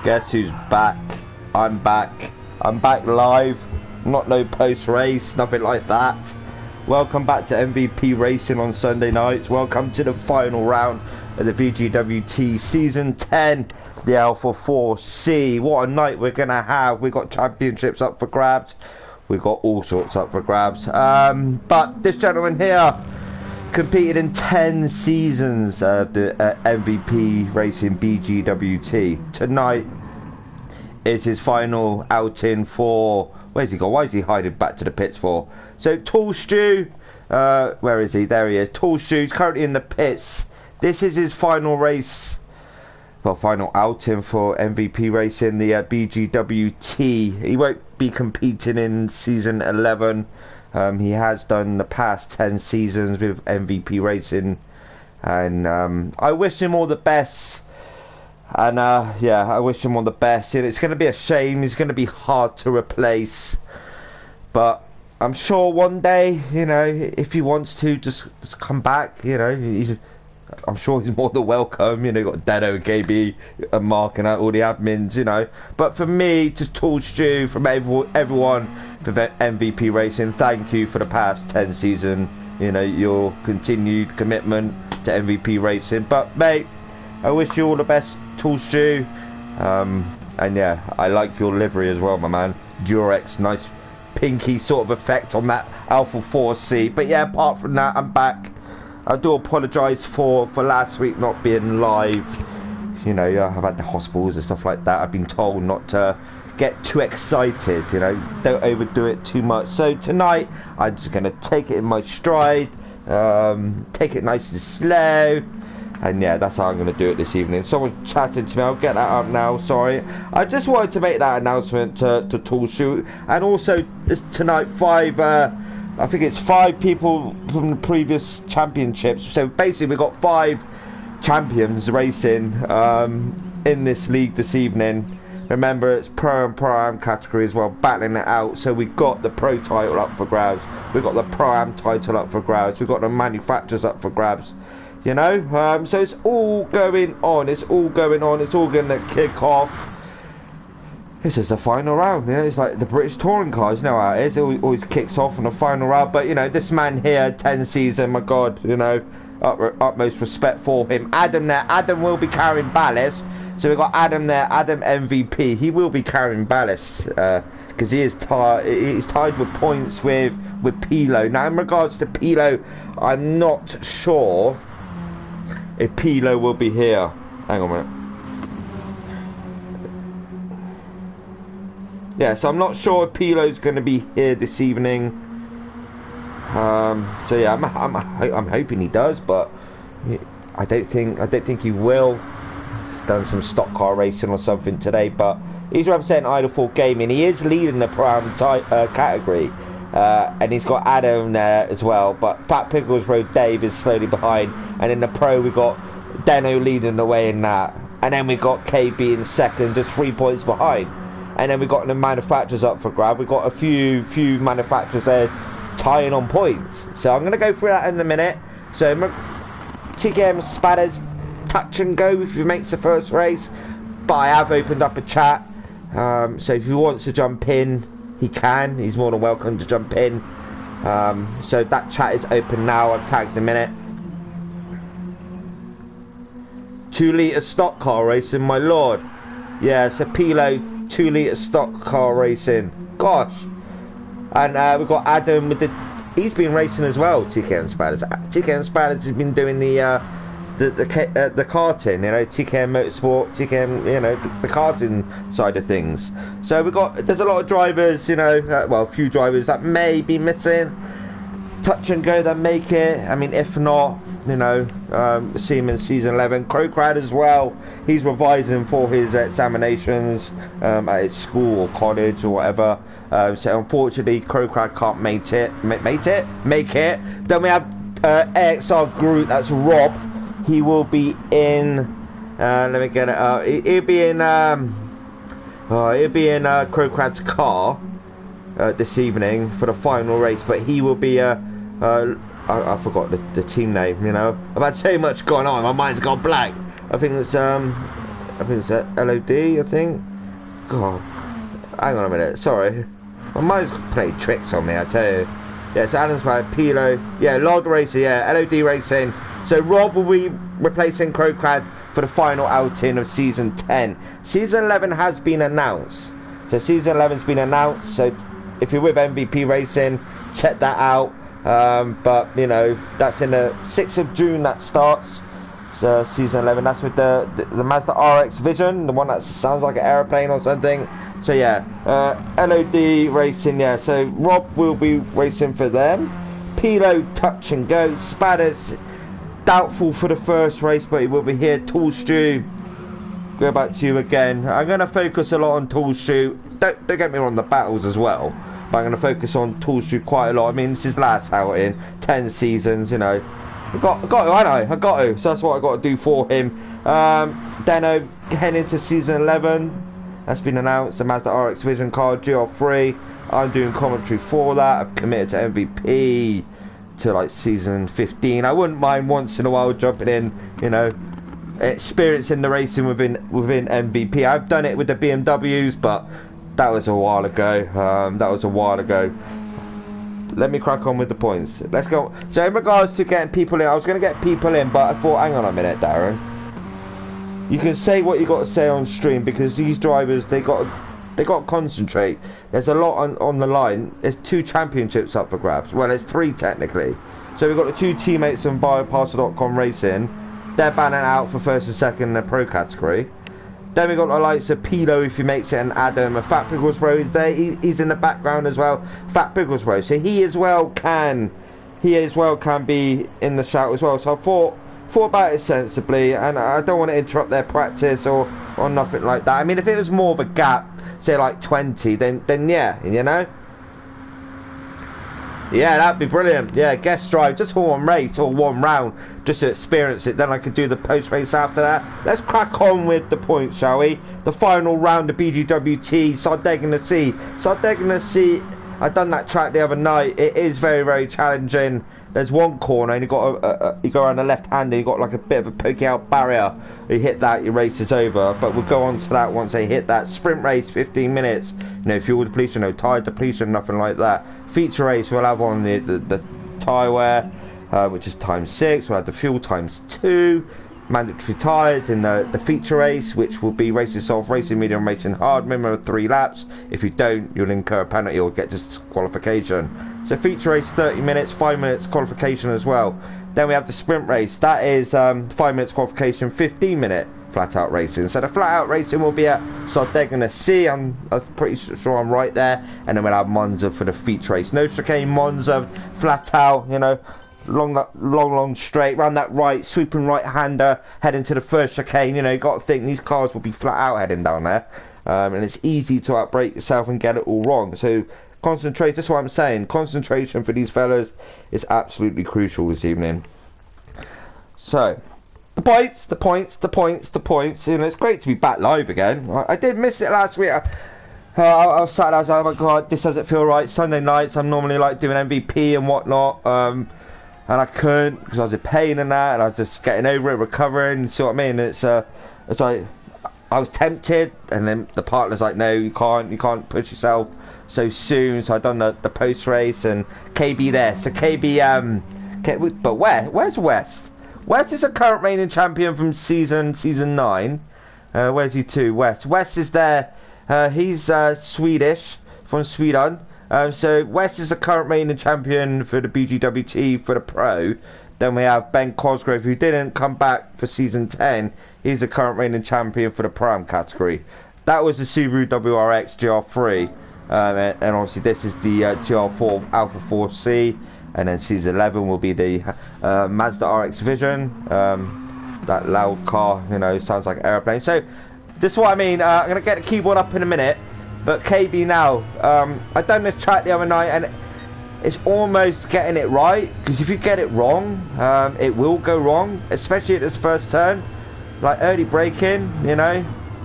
Guess who's back? I'm back. I'm back live. Not no post-race, nothing like that. Welcome back to MVP Racing on Sunday nights. Welcome to the final round of the BGWT Season 10, the Alpha 4C. What a night we're going to have. We've got championships up for grabs. We've got all sorts up for grabs. But this gentleman here competed in 10 seasons of the MVP Racing BGWT. Tonight is his final outing for... Where's he gone? Why is he hiding back to the pits for? So, Tall Stew, where is he? There he is. Tall Stew's currently in the pits. This is his final race, well, final outing for MVP Racing, the BGWT. He won't be competing in Season 11. He has done the past 10 seasons with MVP Racing and I wish him all the best. And yeah, I wish him all the best. It's going to be a shame. He's going to be hard to replace, but I'm sure one day, you know, if he wants to just come back, you know, I'm sure he's more than welcome. You know, you've got Dano, KB, and marking out all the admins, you know. But for me, just tall Stu, from everyone for MVP Racing, thank you for the past 10 seasons. You know, your continued commitment to MVP Racing. But, mate, I wish you all the best, tall Stu. And, yeah, I like your livery as well, my man. Durex, nice pinky sort of effect on that Alpha 4C. But, yeah, apart from that, I'm back. I do apologise for last week not being live. You know, I've had the hospitals and stuff like that. I've been told not to get too excited, you know, don't overdo it too much. So tonight, I'm just going to take it in my stride, take it nice and slow. And yeah, that's how I'm going to do it this evening. Someone's chatting to me, I'll get that up now, sorry. I just wanted to make that announcement to Tall Shoot. And also, tonight, I think it's 5 people from the previous championships. So basically, we've got 5 champions racing in this league this evening. Remember, it's Pro and Pro-Am category as well, battling it out. So we've got the Pro title up for grabs. We've got the Pro-Am title up for grabs. We've got the manufacturers up for grabs. You know, so it's all going on. It's all going on. It's all going to kick off. This is the final round, you know, it's like the British touring cars, you know how it is, it always kicks off in the final round. But, you know, this man here, 10 season, my God, you know, utmost respect for him. Adam there, Adam will be carrying ballast. So we've got Adam there, Adam MVP. He will be carrying ballast, because he's tied with points with Pilo. Now, in regards to Pilo, I'm not sure if Pilo will be here. Hang on a minute. Yeah, so I'm not sure if Pilo's going to be here this evening. So yeah, I'm hoping he does, but I don't think he will. He's done some stock car racing or something today, but he's representing Idle Gaming. He is leading the Pro-Am category, and he's got Adam there as well. But Fat Pickles Road Dave is slowly behind, and in the Pro we've got Dano leading the way in that, and then we got KB in second, just 3 points behind. And then we've got the manufacturers up for grab. We've got a few manufacturers there tying on points. So I'm going to go through that in a minute. So TKM Spatters, touch and go if he makes the first race. But I have opened up a chat. So if he wants to jump in, he can. He's more than welcome to jump in. So that chat is open now. I've tagged him in it. 2 litre stock car racing, my lord. Yeah, so Pilo 2 litre stock car racing. Gosh. And we've got Adam with he's been racing as well, TKM Spatters. TKM Spatters has been doing the karting, you know, TKM Motorsport, TKM, you know, the karting side of things. So there's a lot of drivers, you know, well, a few drivers that may be missing. Touch and go that make it. I mean, if not, you know, see him in season 11. Crowcrad as well. He's revising for his examinations at his school or college or whatever. So unfortunately, Crowcrad can't make it. Then we have AXR Group. That's Rob. He will be in. Let me get it. He'll be in. He'll be in Crowcrad's car this evening for the final race, but he will be I forgot the team name, you know. I've had so much going on, my mind's gone blank. I think it's LOD, I think. God, hang on a minute, sorry. My mind's played tricks on me, I tell you. Yeah, so Adam's by Pilo. Yeah, Log Racer, yeah, LOD Racing. So Rob will be replacing Crowcrad for the final outing of season 10. Season 11 has been announced. So season 11's been announced, so if you're with MVP Racing, check that out. But you know, that's in the 6th of June that starts. So season 11, that's with the Mazda RX Vision, the one that sounds like an aeroplane or something. So yeah, LOD Racing, yeah. So Rob will be racing for them. Pilo, touch and go. Spatters, doubtful for the first race, but he will be here. Tall Stew, go back to you again. I'm going to focus a lot on Tall Stew. Don't get me wrong, the battles as well. But I'm going to focus on Tall Stew quite a lot. I mean, this is last outing, 10 seasons, you know. I got to, I got to. So that's what I got to do for him. Deno heading into season 11. That's been announced. The Mazda RX Vision car, GR3. I'm doing commentary for that. I've committed to MVP to like season 15. I wouldn't mind once in a while jumping in, you know, experiencing the racing within MVP. I've done it with the BMWs, but that was a while ago. Let me crack on with the points. Let's go. So in regards to getting people in, I was going to get people in, but I thought, hang on a minute, Darren. You can say what you got to say on stream, because these drivers, they got to concentrate. There's a lot on the line. There's 2 championships up for grabs. Well, there's 3 technically. So we've got the 2 teammates from bioparcel.com Racing. They're banning out for first and second in the pro category. Then we got the likes of Pilo, if he makes it, and Adam. And Fat Bigglesbro is there. He's in the background as well. Fat Bigglesbro. So he as well can be in the shout as well. So I thought about it sensibly, and I don't want to interrupt their practice or nothing like that. I mean, if it was more of a gap, say like 20, then yeah, you know. Yeah, that'd be brilliant. Yeah, guest drive just for one race or one round, just to experience it. Then I could do the post race after that. Let's crack on with the points, shall we? The final round of BGWT, Sardegna Sea. Sardegna Sea, I done that track the other night. It is very, very challenging. There's one corner, and you go around the left hander. You got like a bit of a poking out barrier. You hit that, your race is over. But we'll go on to that once they hit that. Sprint race, 15 minutes. No fuel depletion, no tyre depletion, nothing like that. Feature race, we'll have on the tyre wear, which is ×6. We'll have the fuel ×2. Mandatory tyres in the feature race, which will be racing soft, racing medium, racing hard. Minimum of 3 laps. If you don't, you'll incur a penalty or get disqualification. So feature race 30 minutes, 5 minutes qualification as well. Then we have the sprint race. That is 5 minutes qualification, 15 minute flat out racing. So the flat out racing will be at Sardegna Sea. I'm pretty sure I'm right there. And then we'll have Monza for the feature race. No chicane, Monza, flat out, you know, long straight, round that right, sweeping right hander, heading to the first chicane. You know, you got to think these cars will be flat out heading down there. And it's easy to outbrake yourself and get it all wrong. So concentrate, that's what I'm saying. Concentration for these fellas is absolutely crucial this evening. So, the points. You know, it's great to be back live again. I did miss it last week. I was sad. I was like, oh my god, this doesn't feel right. Sunday nights, I'm normally like doing MVP and whatnot. And I couldn't because I was in pain and that, and I was just getting over it, recovering. See what I mean? It's like I was tempted, and then the partner's like, no, you can't push yourself so soon. So I done the post race, and KB there. So KB, but where's West? West is the current reigning champion from season 9. Where's he to? West is there. He's Swedish, from Sweden. So West is the current reigning champion for the BGWT for the pro. Then we have Ben Cosgrove, who didn't come back for season 10. He's the current reigning champion for the Pro-Am category. That was the Subaru WRX GR3. And obviously this is the GR4 Alpha 4C. And then season 11 will be the Mazda RX Vision. That loud car, you know, sounds like an aeroplane. So this is what I mean. I'm going to get the keyboard up in a minute. But KB now, I done this track the other night, and it's almost getting it right. Because if you get it wrong, it will go wrong. Especially at this first turn. Like early braking, you know.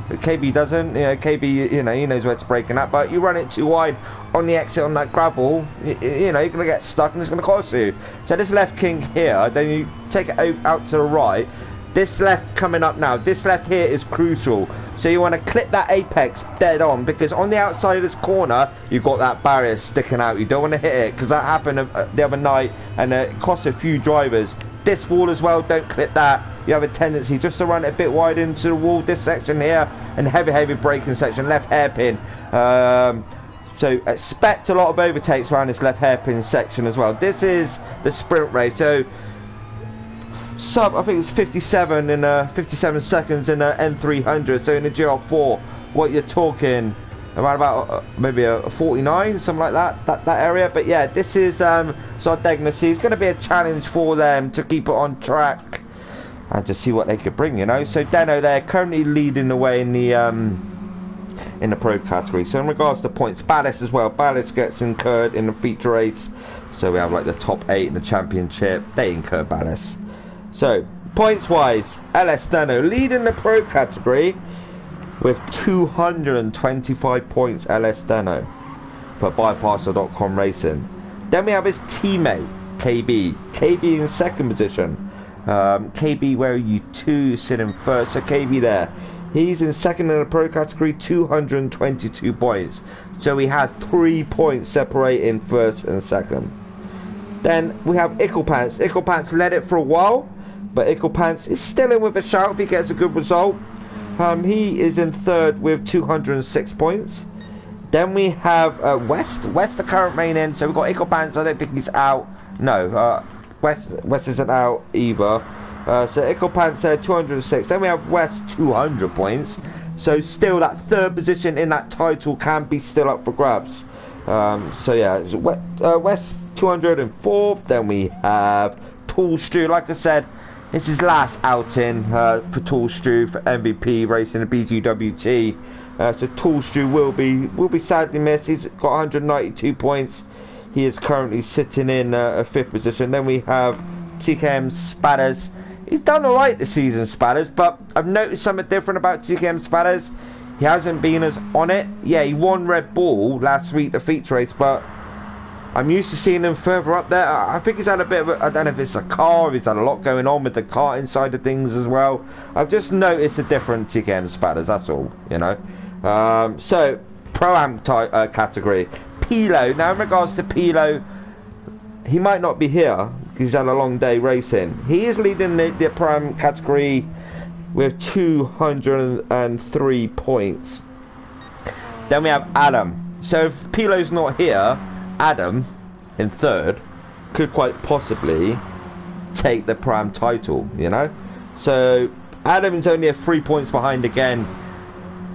But KB doesn't. You know, KB, you know, he knows where to brake and that. But you run it too wide on the exit on that gravel, you know, you're going to get stuck and it's going to cost you. So this left kink here, then you take it out to the right. This left coming up now, this left here is crucial. So you want to clip that apex dead on, because on the outside of this corner, you've got that barrier sticking out. You don't want to hit it, because that happened the other night, and it cost a few drivers. This wall as well, don't clip that. You have a tendency just to run it a bit wide into the wall, this section here, and heavy braking section, left hairpin. So expect a lot of overtakes around this left hairpin section as well. This is the sprint race. So I think it's 57 in 57 seconds in a N300. So in the GR4, what you're talking around about maybe a 49, something like that area. But yeah, this is Sardegna Sea. It's going to be a challenge for them to keep it on track and to see what they could bring, you know. So Deno there currently leading the way in in the pro category. So in regards to points, ballast as well. Ballast gets incurred in the feature race. So we have like the top 8 in the championship. They incur ballast. So points wise, LS Steno leading the pro category with 225 points. LS Steno for bypasser.com racing. Then we have his teammate KB. KB in second position. KB, where are you? 2 sitting first. So KB there. He's in second in the pro category, 222 points. So we had 3 points separating first and second. Then we have Icklepants. Icklepants led it for a while, but Icklepants is still in with a shout if he gets a good result. He is in third with 206 points. Then we have West. West, the current main end. So we've got Icklepants. I don't think he's out. No, West isn't out either. So Icklepants there, 206. Then we have West, 200 points. So still that third position in that title can be still up for grabs. So yeah, West 204th. Then we have Tall Stu. Like I said, it's his last outing for Tall Stu for MVP racing the BGWT. So Tall Stu will be sadly missed. He's got 192 points. He is currently sitting in a 5th position. Then we have TKM Spatters. He's done alright this season, Spatters, but I've noticed something different about TKM Spatters. He hasn't been as on it. Yeah, he won Red Bull last week, the feature race, but I'm used to seeing him further up there. I think he's had a bit of I don't know if it's a car, he's had a lot going on with the karting side of things as well. I've just noticed a different TKM Spatters, that's all, you know. So, Pro-Am category. Pilo. Now, in regards to Pilo, he might not be here because he's had a long day racing. He is leading the Pro-Am category with 203 points. Then we have Adam. So if Pilo's not here, Adam in third could quite possibly take the Pro-Am title, you know. So Adam's only 3 points behind again,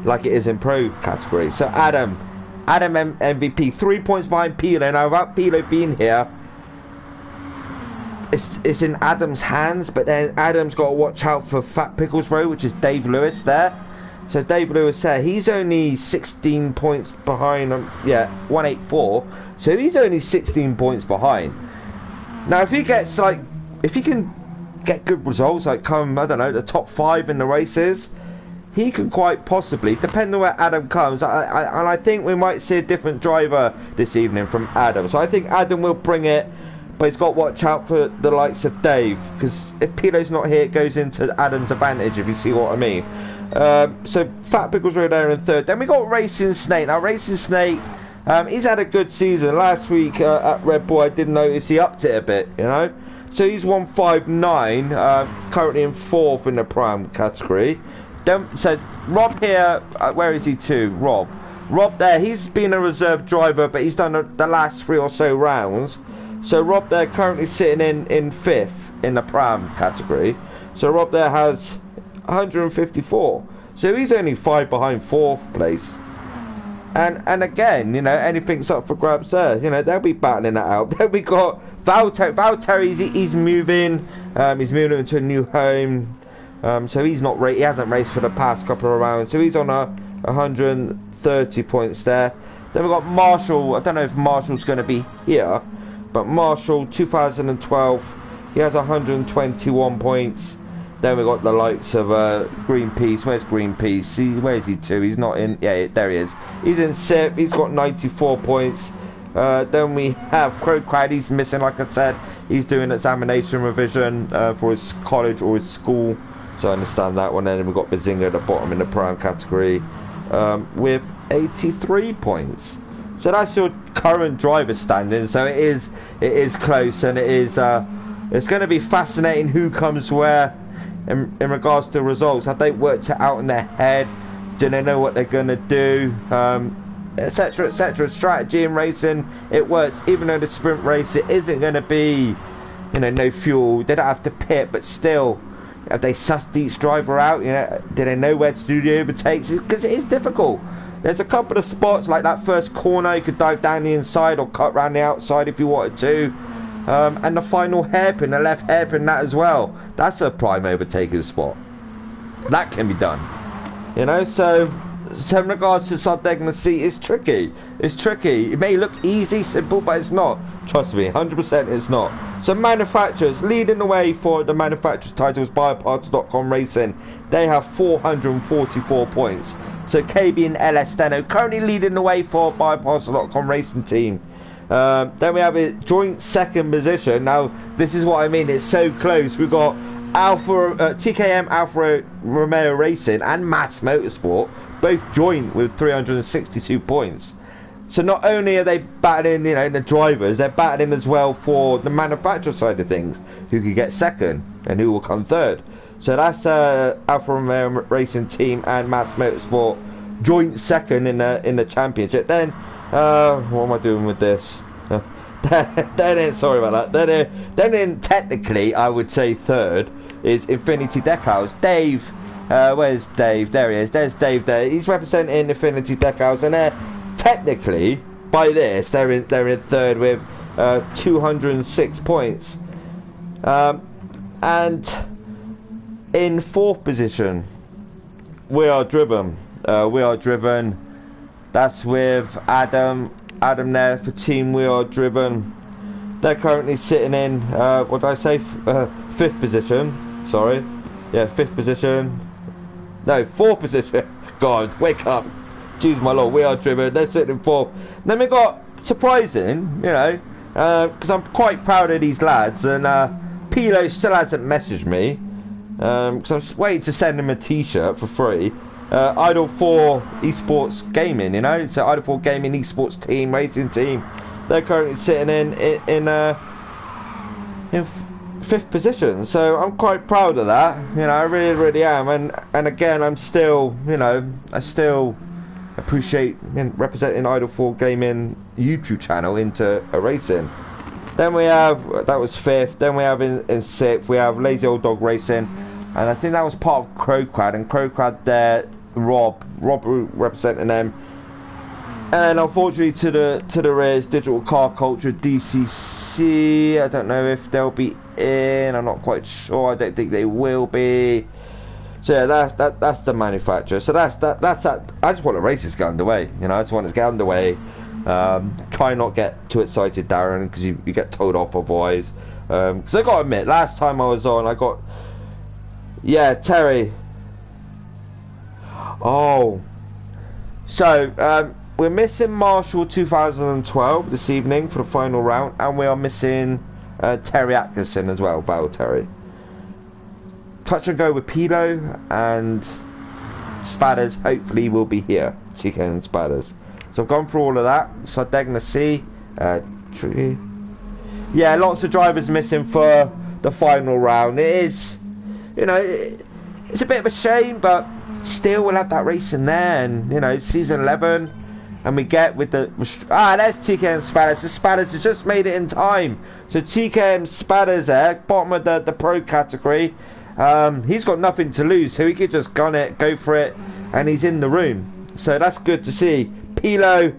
like it is in pro category. So Adam MVP, 3 points behind Pilo. Now without Pilo being here, it's in Adam's hands, but then Adam's got to watch out for Fat Pickles Road, which is Dave Lewis there. So Dave Lewis there, he's only 16 points behind, 184. So he's only 16 points behind. Now if he gets if he can get good results, like come, I don't know, the top 5 in the races, he can quite possibly, depending on where Adam comes, and I think we might see a different driver this evening from Adam. So I think Adam will bring it, but he's got to watch out for the likes of Dave, because if Pilo's not here, it goes into Adam's advantage, if you see what I mean. So Fat Pickles Road there in third. Then we got Racing Snake. Now Racing Snake, he's had a good season. Last week at Red Bull, I did notice he upped it a bit, you know. So he's 159, currently in 4th in the Pro-Am category. So Rob here, where is he to? Rob there, he's been a reserve driver, but he's done the last 3 or so rounds. So Rob there currently sitting in 5th in the Pro-Am category. So Rob there has 154. So he's only 5 behind 4th place. And again, you know, anything's up for grabs there. You know, they'll be battling that out. Then we got Valtteri, he's moving. He's moving into a new home. So he hasn't raced for the past couple of rounds. So he's on 130 points there. Then we've got Marshall. I don't know if Marshall's going to be here, but Marshall 2012, he has 121 points. Then we've got the likes of Greenpeace. Where's Greenpeace? Where is he to? He's not in. Yeah, there he is. He's in 6th. He's got 94 points. Then we have Crowcrowd. He's missing, like I said. He's doing examination revision for his college or his school. So I understand that one. And then we've got Bazinga at the bottom in the Pro-Am category with 83 points. So that's your current driver standing. So it is close, and it's going to be fascinating who comes where in regards to results. Have they worked it out in their head? Do they know what they're going to do? Etc. etc. Strategy in racing, it works. Even though the sprint race, it isn't going to be, you know, no fuel. They don't have to pit, but still, have they sussed each driver out? You know, do they know where to do the overtakes? Because it is difficult. There's a couple of spots like that first corner, you could dive down the inside or cut round the outside if you wanted to. And the final hairpin, the left hairpin, that as well. That's a prime overtaking spot. That can be done. You know, so So in regards to Sardegna seat, it's tricky. It's tricky. It may look easy, simple, but it's not. Trust me, 100% it's not. So manufacturers, leading the way for the manufacturers titles, bioparts.com Racing, they have 444 points. So KB and LS Steno currently leading the way for bioparts.com Racing team. Then we have a joint second position. Now, this is what I mean. It's so close. We've got TKM Alfa Romeo Racing and Mass Motorsport both joint with 362 points. So not only are they battling, you know, the drivers, they're battling as well for the manufacturer side of things, who could get second and who will come third. So that's Alfa Romeo Racing team and Mass Motorsport joint second in the championship. Then what am I doing with this? Sorry about that. Then technically I would say third is Infinity Decals. Dave, where's Dave? There he is. There's Dave there. He's representing Infinity Decals, and they're technically, by this, they're in third with 206 points. And in fourth position, We Are Driven. That's with Adam there for Team We Are Driven. They're currently sitting in, what did I say? Fifth position. Sorry. Yeah, fifth position. No, fourth position. God, wake up. Jeez, my lord, We Are Driven. They're sitting in fourth. Then we got, surprising, you know, because I'm quite proud of these lads, and Pilo still hasn't messaged me, because I'm just waiting to send him a t-shirt for free. Idol 4 Esports Gaming, you know, so Idol 4 Gaming Esports team, racing team. They're currently sitting in fifth position, so I'm quite proud of that. You know, I really am. And again, I'm still, you know, I still appreciate representing Idol 4 Gaming YouTube channel into a racing. Then we have, that was fifth. Then we have in sixth, we have Lazy Old Dog Racing, and I think that was part of Crowcrad, and Crowcrad there, Rob representing them. And unfortunately to the rears, Digital Car Culture, DCC. I don't know if they'll be in. I'm not quite sure. I don't think they will be. So yeah, that's the manufacturer. So that's that. I just want the races to get underway. You know, I just want it to get underway. Try not get too excited, Darren, because you get told off otherwise. Because I got to admit, last time I was on, I got, yeah, Terry. Oh, so we're missing Marshall 2012 this evening for the final round, and we are missing Terry Atkinson as well, Battle Terry. Touch and go with Pilo, and Spadders hopefully will be here. Chicane and Spadders. So I've gone through all of that. Sardegna C, tree. Yeah, lots of drivers missing for the final round. It is, you know, it's a bit of a shame, but still we'll have that race in there, and you know, season 11, and we get with the there's TK and Spadders. The Spadders has just made it in time. So TK and Spadders there, bottom of the pro category. He's got nothing to lose, so he could just gun it, go for it, and he's in the room. So that's good to see. Pilo,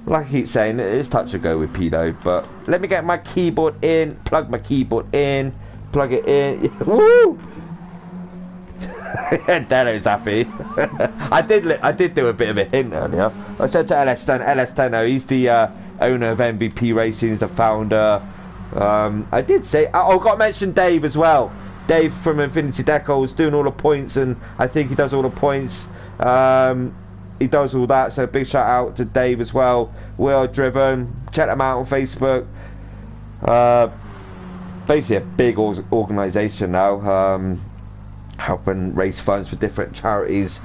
like I keep saying, it is touch and go with Pilo, but let me get my keyboard in, plug my keyboard in, plug it in. Woo! Dano's happy. I did do a bit of a hint earlier. I said to LS Dano, he's the owner of MvP Racing, he's the founder. I did say, I got to mention Dave as well. Dave from Infinity Decals doing all the points, and I think he does all the points. He does all that, so big shout out to Dave as well. We Are Driven, check them out on Facebook. Basically a big organisation now, helping raise funds for different charities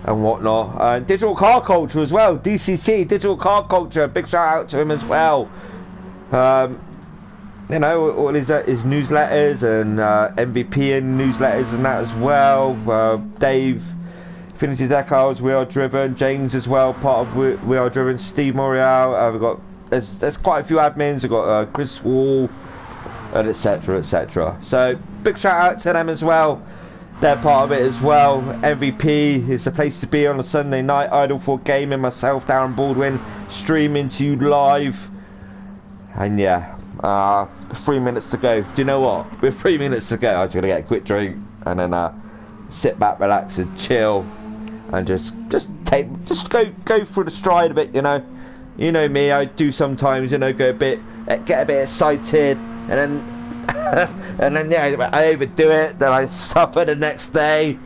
and whatnot. Digital Car Culture as well, DCC, Digital Car Culture, big shout out to him as well. You know, all his newsletters and MvP and newsletters and that as well. Dave, Infinity Decals, We Are Driven, James as well, part of We Are Driven, Steve Morial. We've got there's quite a few admins. We've got Chris Wall, and etc. etc. So big shout out to them as well. They're part of it as well. MVP is the place to be on a Sunday night. Idol 4 Gaming, myself, Darren Baldwin, streaming to you live. And yeah, 3 minutes to go. Do you know what? With 3 minutes to go, I'm just gonna get a quick drink and then sit back, relax, and chill. and just go through the stride a bit, you know. You know me, I do sometimes, you know, get a bit excited, and then and then yeah, I overdo it, then I suffer the next day.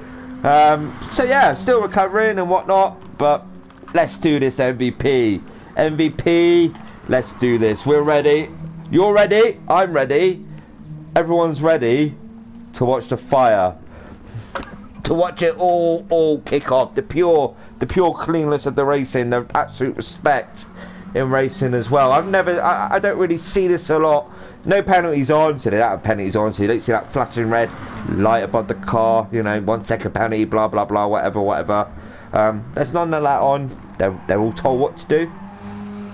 So yeah, still recovering and whatnot, but let's do this. MVP, let's do this. We're ready. You're ready. I'm ready. Everyone's ready to watch the fire. To watch it all kick off. The pure cleanness of the racing, the absolute respect in racing as well. I don't really see this a lot. No penalties on, so they don't have penalties on, so you don't see that flashing red light above the car, you know, 1 second penalty, blah blah blah, whatever. There's none of that on. They're all told what to do.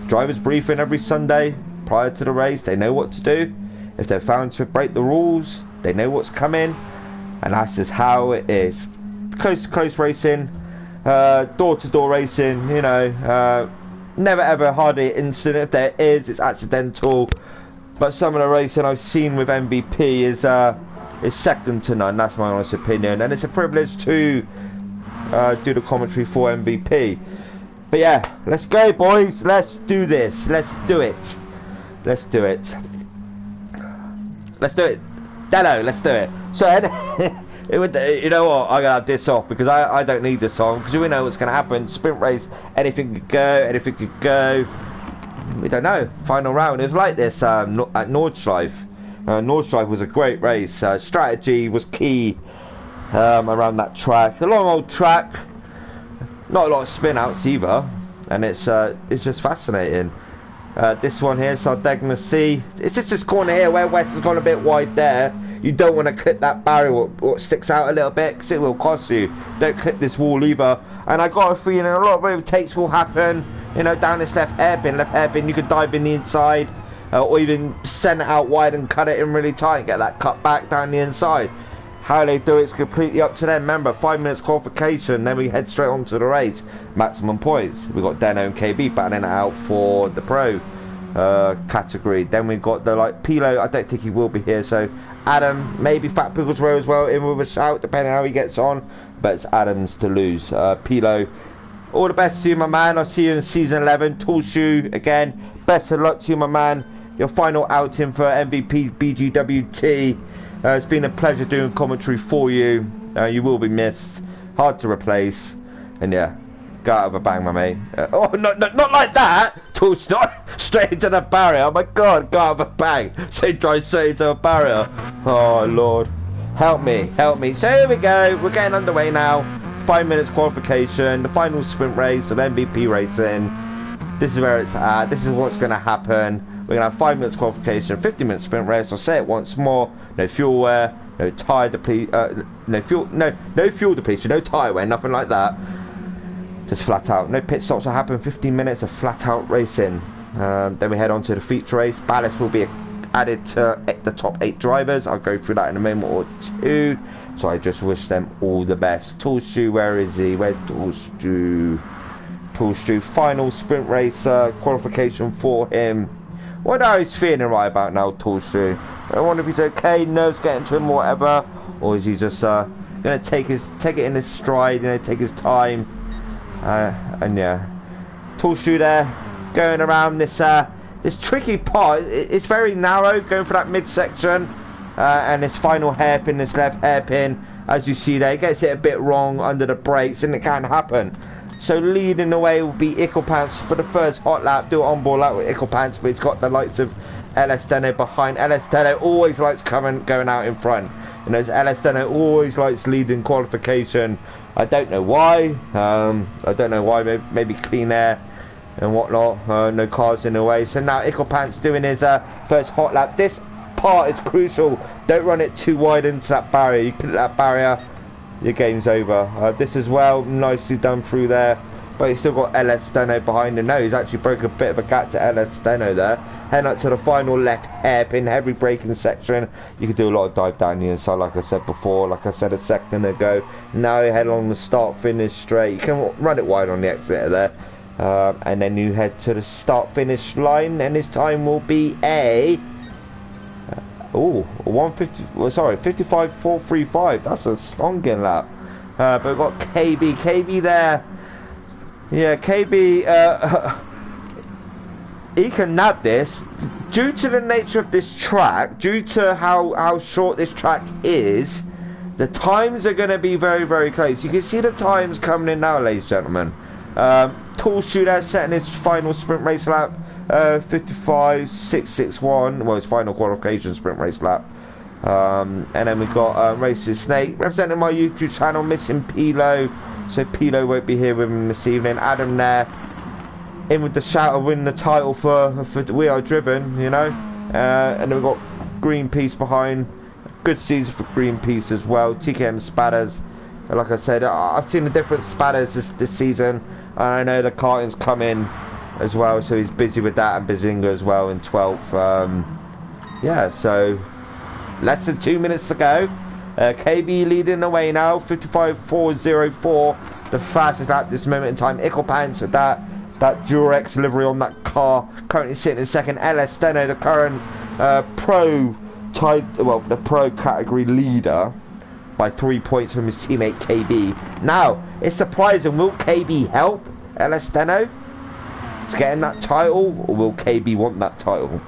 Drivers briefing every Sunday prior to the race. They know what to do. If they're found to break the rules, they know what's coming, and that's just how it is. Close to close racing, door to door racing, you know, never ever hardly an incident. If there is, it's accidental. But some of the racing I've seen with MVP is second to none. That's my honest opinion, and it's a privilege to do the commentary for MVP. But yeah, let's go, boys. Let's do this. Let's do it. Let's do it. Let's do it. Dello, let's do it. So, you know what? I'm gonna have this off because I don't need this on, because we know what's gonna happen. Sprint race, anything could go. Anything could go. We don't know. Final round is like this at Nordschleife. Nordschleife was a great race. Strategy was key around that track. A long old track. Not a lot of spin outs either, and it's just fascinating. This one here, Sardegna C. It's just this corner here where West has gone a bit wide there. You don't want to clip that barrier what sticks out a little bit, because it will cost you. Don't clip this wall either. And I got a feeling a lot of overtakes will happen. You know, down this left hairpin, you could dive in the inside, or even send it out wide and cut it in really tight and get that cut back down the inside. How they do it's completely up to them. Remember, 5 minutes qualification, then we head straight on to the race. Maximum points. We got Deno and KB battling it out for the pro category. Then we got the Pilo. I don't think he will be here, so Adam, maybe Fat Pickles Row as well, in with a shout, depending on how he gets on. But it's Adam's to lose. Pilo, all the best to you, my man. I'll see you in season 11. Tall Shoe again. Best of luck to you, my man. Your final outing for MVP BGWT. It's been a pleasure doing commentary for you. You will be missed. Hard to replace. And yeah, go out with a bang, my mate. Oh, not like that. Tools not straight into the barrier. Oh my God, go out with a bang. So drive straight into a barrier. Oh Lord, help me. So here we go. We're getting underway now. 5 minutes qualification. The final sprint race of MVP racing. This is where it's at. This is what's going to happen. We're going to have 5 minutes qualification, 50-minute sprint race. I'll say it once more. No fuel wear, no tyre depletion, no fuel depletion, no tyre wear, nothing like that. Just flat out. No pit stops will happen. 15 minutes of flat out racing. Then we head on to the feature race. Ballast will be added to the top 8 drivers. I'll go through that in a moment or two. So I just wish them all the best. Tall Shoe, where is he? Where's Tall Shoe? Tall Shoe. Final sprint race qualification for him. What are he's feeling right about now, Tall Shoe? I wonder if he's okay, nerves getting to him or whatever, or is he just gonna take it in his stride, you know, take his time. And yeah, Tall Shoe there, going around this tricky part. It's very narrow, going for that midsection, and this final hairpin, this left hairpin, as you see there, he gets it a bit wrong under the brakes, and it can happen. So leading the way will be Icklepants for the first hot lap. Do it on board lap with Icklepants, but he's got the likes of LS Deno behind. LS Deno always likes going out in front. You know, LS Deno always likes leading qualification. I don't know why. I don't know why. Maybe clean air and whatnot. No cars in the way. So now Icklepants doing his first hot lap. This part is crucial. Don't run it too wide into that barrier. You put that barrier, your game's over. This as well, nicely done through there, but he's still got LS Steno behind him. No, he's actually broke a bit of a gap to LS Steno there. Heading up to the final left hairpin, heavy braking section. You can do a lot of dive down the inside, like I said before, like I said a second ago. Now you head along the start finish straight. You can run it wide on the exit there, and then you head to the start finish line, and his time will be a 55.435. That's a strong lap. But we've got KB there. Yeah, KB, he can nab this. Due to the nature of this track, due to how short this track is, the times are going to be very, very close. You can see the times coming in now, ladies and gentlemen. Tall Shoe there setting his final sprint race lap, 55.661. Well, his final qualification sprint race lap. And then we've got Racing Snake representing my YouTube channel, missing Pilo. So Pilo won't be here with him this evening. Adam there, in with the shout of winning the title for We Are Driven, you know. And then we've got Greenpeace behind. Good season for Greenpeace as well. Chicane Spatters. Like I said, I've seen the different Spatters this season. And I know the karting's come in as well. So he's busy with that, and Bazinga as well in 12th. Yeah, so less than 2 minutes to go. KB leading the way now, 55.404, the fastest lap this moment in time. Icklepants with that Durex livery on that car, currently sitting in second. LS Steno, the current pro category leader, by 3 points from his teammate KB. Now, it's surprising, will KB help LS Steno to getting that title, or will KB want that title?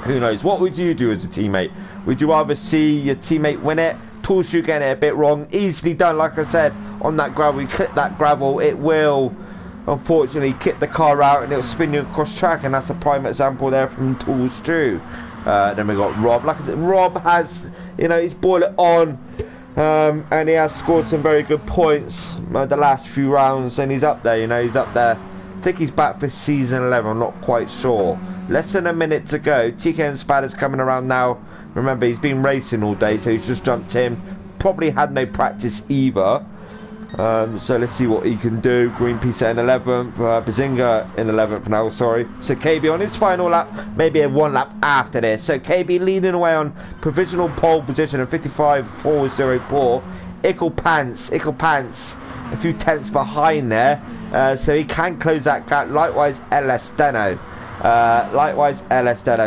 Who knows? What would you do as a teammate? Would you rather see your teammate win it? Tall Shoe getting it a bit wrong. Easily done, like I said, on that gravel. You clip that gravel, it will unfortunately kick the car out and it'll spin you across track, and that's a prime example there from Tall Shoe. Then we got Rob. Like I said, Rob has, you know, he's brought it on, and he has scored some very good points the last few rounds, and he's up there, you know, he's up there. I think he's back for season 11, I'm not quite sure. Less than a minute to go. TK Spatter's coming around now. Remember, he's been racing all day, so he's just jumped in. Probably had no practice either. So let's see what he can do. Greenpeace in 11th, Bazinga in 11th now, sorry. So KB on his final lap, maybe a one lap after this. So KB leading away on provisional pole position at 55.404. Icklepants a few tenths behind there, so he can close that gap. Likewise LS Steno.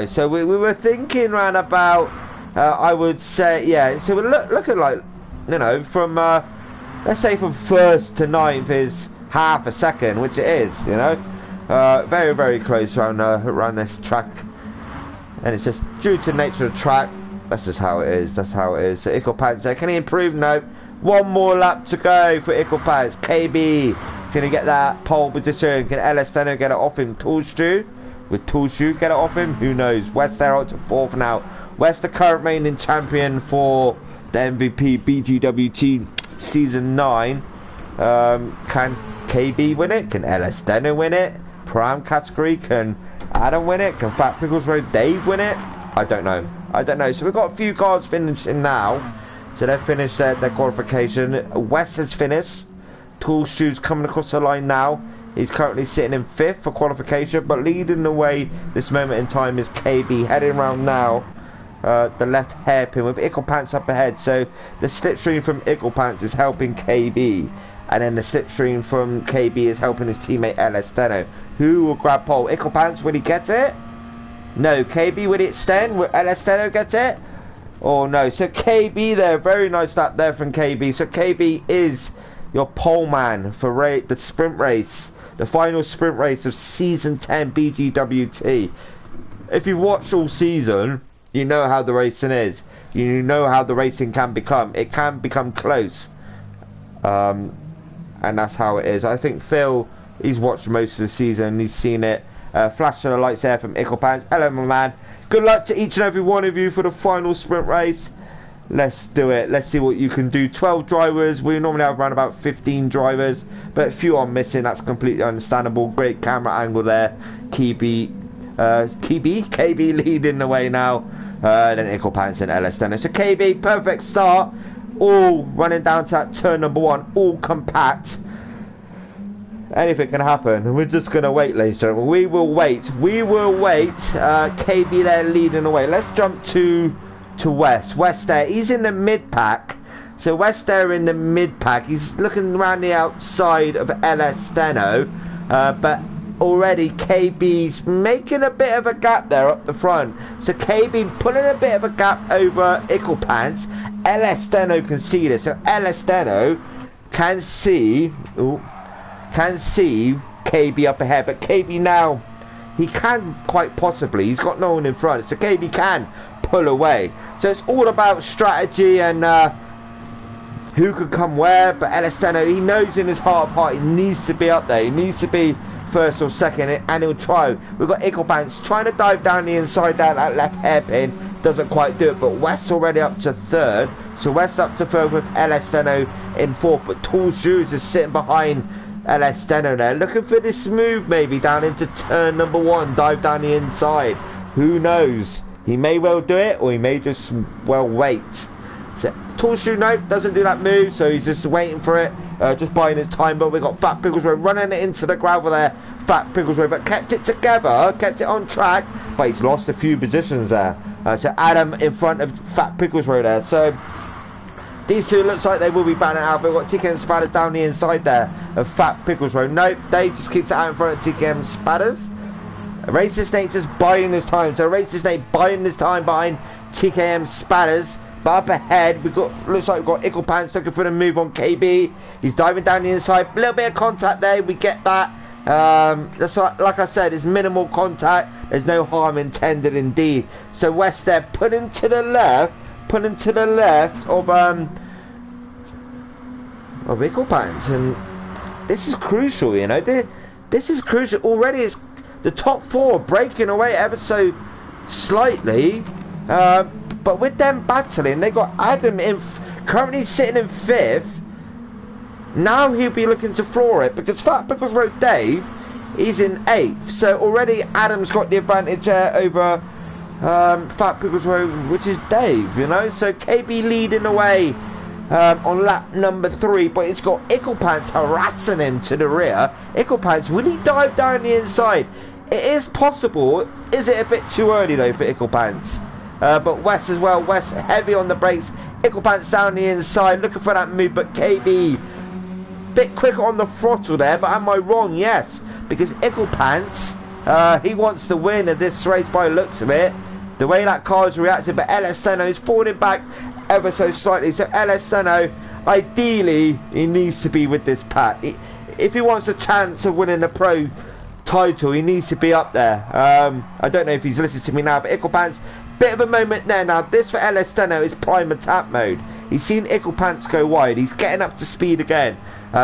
So we were thinking around about, I would say, yeah, so we're looking like, you know, from let's say from 1st to 9th is half a second, which it is, you know. Very, very close around this track, and it's just due to the nature of the track. That's just how it is. That's how it is. So Icklepants there, can he improve? No. One more lap to go for Icklepants. KB, can he get that pole position? Can LS Steno get it off him? Tall Shoe, with Tall Shoe get it off him? Who knows? West there out to 4th now. West the current reigning champion for the MVP BGWT season 9. Can KB win it? Can LS Steno win it? Prime category, can Adam win it? Can Fat Pickles Road Dave win it? I don't know. So we've got a few cars finishing now. So they've finished their qualification. West has finished. Tall Shoe's coming across the line now. He's currently sitting in 5th for qualification, but leading the way this moment in time is KB, heading around now the left hairpin with Icklepants up ahead. So the slipstream from Icklepants is helping KB, and then the slipstream from KB is helping his teammate LS Steno. Who will grab pole? Icklepants, will he get it? No. KB, will it extend? Will LS Steno get it? Oh no. So KB there, very nice lap there from KB. So KB is your pole man for the sprint race, the final sprint race of season 10 BGWT. If you've watched all season, you know how the racing is. You know how the racing can become. It can become close, and that's how it is. I think Phil, he's watched most of the season. He's seen it. Flash of the lights there from Icklepants. Hello, my man. Good luck to each and every one of you for the final sprint race. Let's do it. Let's see what you can do. 12 drivers. We normally have around about 15 drivers, but a few are missing. That's completely understandable. Great camera angle there. KB leading the way now. Then Icklepants and LS Steno. So KB, perfect start. All running down to that turn number 1. All compact. Anything can happen. We're just going to wait, ladies and gentlemen. We will wait. KB there leading the way. Let's jump to West. West there. He's in the mid-pack. So West there in the mid-pack. He's looking around the outside of LS Steno. But already KB's making a bit of a gap there up the front. So KB pulling a bit of a gap over Icklepants. LS Steno can see this. So LS Steno can see KB up ahead, but KB now, he can quite possibly, he's got no one in front, so KB can pull away. So it's all about strategy and who could come where. But Elesteno, he knows in his heart of heart he needs to be up there, he needs to be first or second, and he'll try. We've got Eaglepants trying to dive down the inside there, that left hairpin doesn't quite do it, but West's already up to third, so West up to third with Elesteno in fourth, but Tall Shoes is sitting behind Elesteno there, looking for this move maybe down into turn number 1, dive down the inside. Who knows, he may well do it, or he may just well wait. So Tall Shoe, no, doesn't do that move, so he's just waiting for it, just buying his time. But we've got Fat Picklesworth running it into the gravel there. Fat Picklesworth, but kept it together, kept it on track, but he's lost a few positions there. So Adam in front of Fat Picklesworth there. So these two looks like they will be batting out, but we've got TKM Spatters down the inside there of Fat Picklesworth. Nope, Dave just keeps it out in front of TKM Spatters. Racist Snake just buying his time, so Racist Snake buying his time behind TKM Spatters. But up ahead, looks like we've got Eaglepants looking for the move on KB. He's diving down the inside. A little bit of contact there. We get that. That's like I said, it's minimal contact. There's no harm intended indeed. So West there, putting to the left of Eaglepants, and this is crucial. You know, this is crucial. Already, it's the top 4 breaking away ever so slightly. But with them battling, they got Adam currently sitting in 5th. Now he'll be looking to floor it, because Fat Picklesworth Dave, he's in 8th. So already Adam's got the advantage over Fat Picklesworth, which is Dave, you know. So KB leading away on lap number 3, but it's got Eaglepants harassing him to the rear. Eaglepants, will he dive down the inside? It is possible. Is it a bit too early though for Eaglepants? But West as well. West heavy on the brakes. Eaglepants down the inside, looking for that move, but KB bit quicker on the throttle there. But am I wrong? Yes, because Eaglepants, he wants to win of this race by the looks of it, the way that car's reacted. But Elesteno is falling back ever so slightly, so Elesteno, ideally he needs to be with this pack. If he wants a chance of winning the pro title, he needs to be up there. I don't know if he's listening to me now, but Eaglepants, bit of a moment there. Now this for Elesteno is prime attack mode. He's seen Eaglepants go wide, he's getting up to speed again,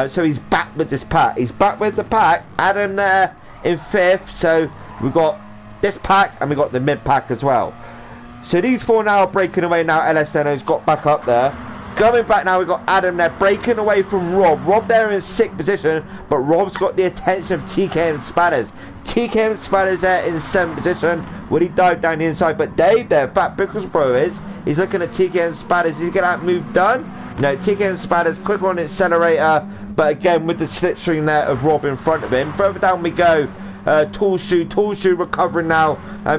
so he's back with this pack. He's back with the pack. Adam there in 5th, so we've got this pack and we've got the mid pack as well. So these 4 now are breaking away. Now Elesteno's got back up there. Going back now, we've got Adam there breaking away from Rob. Rob there in 6th position, but Rob's got the attention of TKM Spatters. TKM Spatters there in 7th position. Will he dive down the inside? But Dave there, Fat Picklesworth he's looking at TKM Spatters. Is he get that move done? No, TKM Spatters quicker on the accelerator, but again with the slipstream there of Rob in front of him. Further down we go. Tall Shoe recovering now.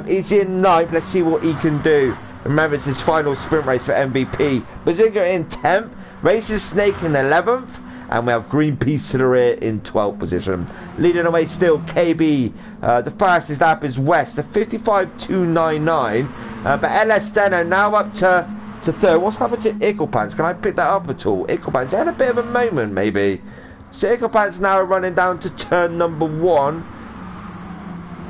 He's in 9th. Let's see what he can do. Remember, it's his final sprint race for MVP. Bazinga in 10th, Racist Snake in 11th, and we have Greenpeace to the rear in 12th position. Leading away still KB. The fastest lap is West, the 55.299. But Elesteno now up to 3rd. What's happened to Eaglepants? Can I pick that up at all? Eaglepants had a bit of a moment maybe. So Eaglepants now running down to turn number 1.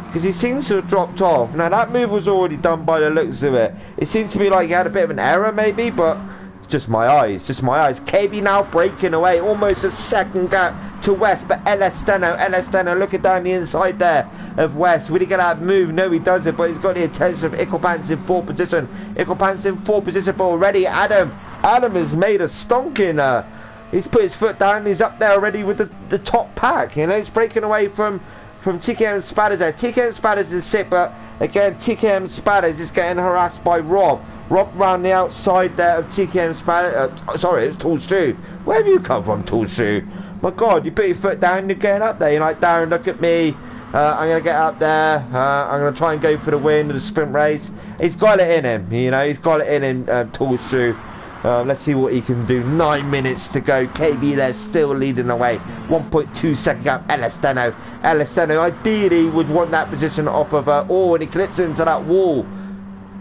Because he seems to have dropped off. Now that move was already done by the looks of it. It seemed to be like he had a bit of an error maybe, but it's just my eyes, KB now breaking away, almost a second gap to West, but Elesteno looking down the inside there of West. Will he get that move? No, he doesn't, but he's got the attention of Eaglepants in 4th position. Eaglepants in 4th position, but already Adam has made a stonking. He's put his foot down, he's up there already with the top pack, you know. He's breaking away from TKM Spatters there. TKM Spatters is 6th, but again TKM Spatters is getting harassed by Rob. Rob round the outside there of TKM Spatters. Sorry, it's Tall Shoe. Where have you come from, Tall Shoe? My God, you put your foot down, you're getting up there. You're like, Darren, look at me. I'm going to get up there. I'm going to try and go for the win of the sprint race. He's got it in him, you know. He's got it in him, Tall Shoe. Let's see what he can do. 9 minutes to go. KB there still leading away. 1.2 second gap. Elesteno ideally would want that position off of and he clips into that wall.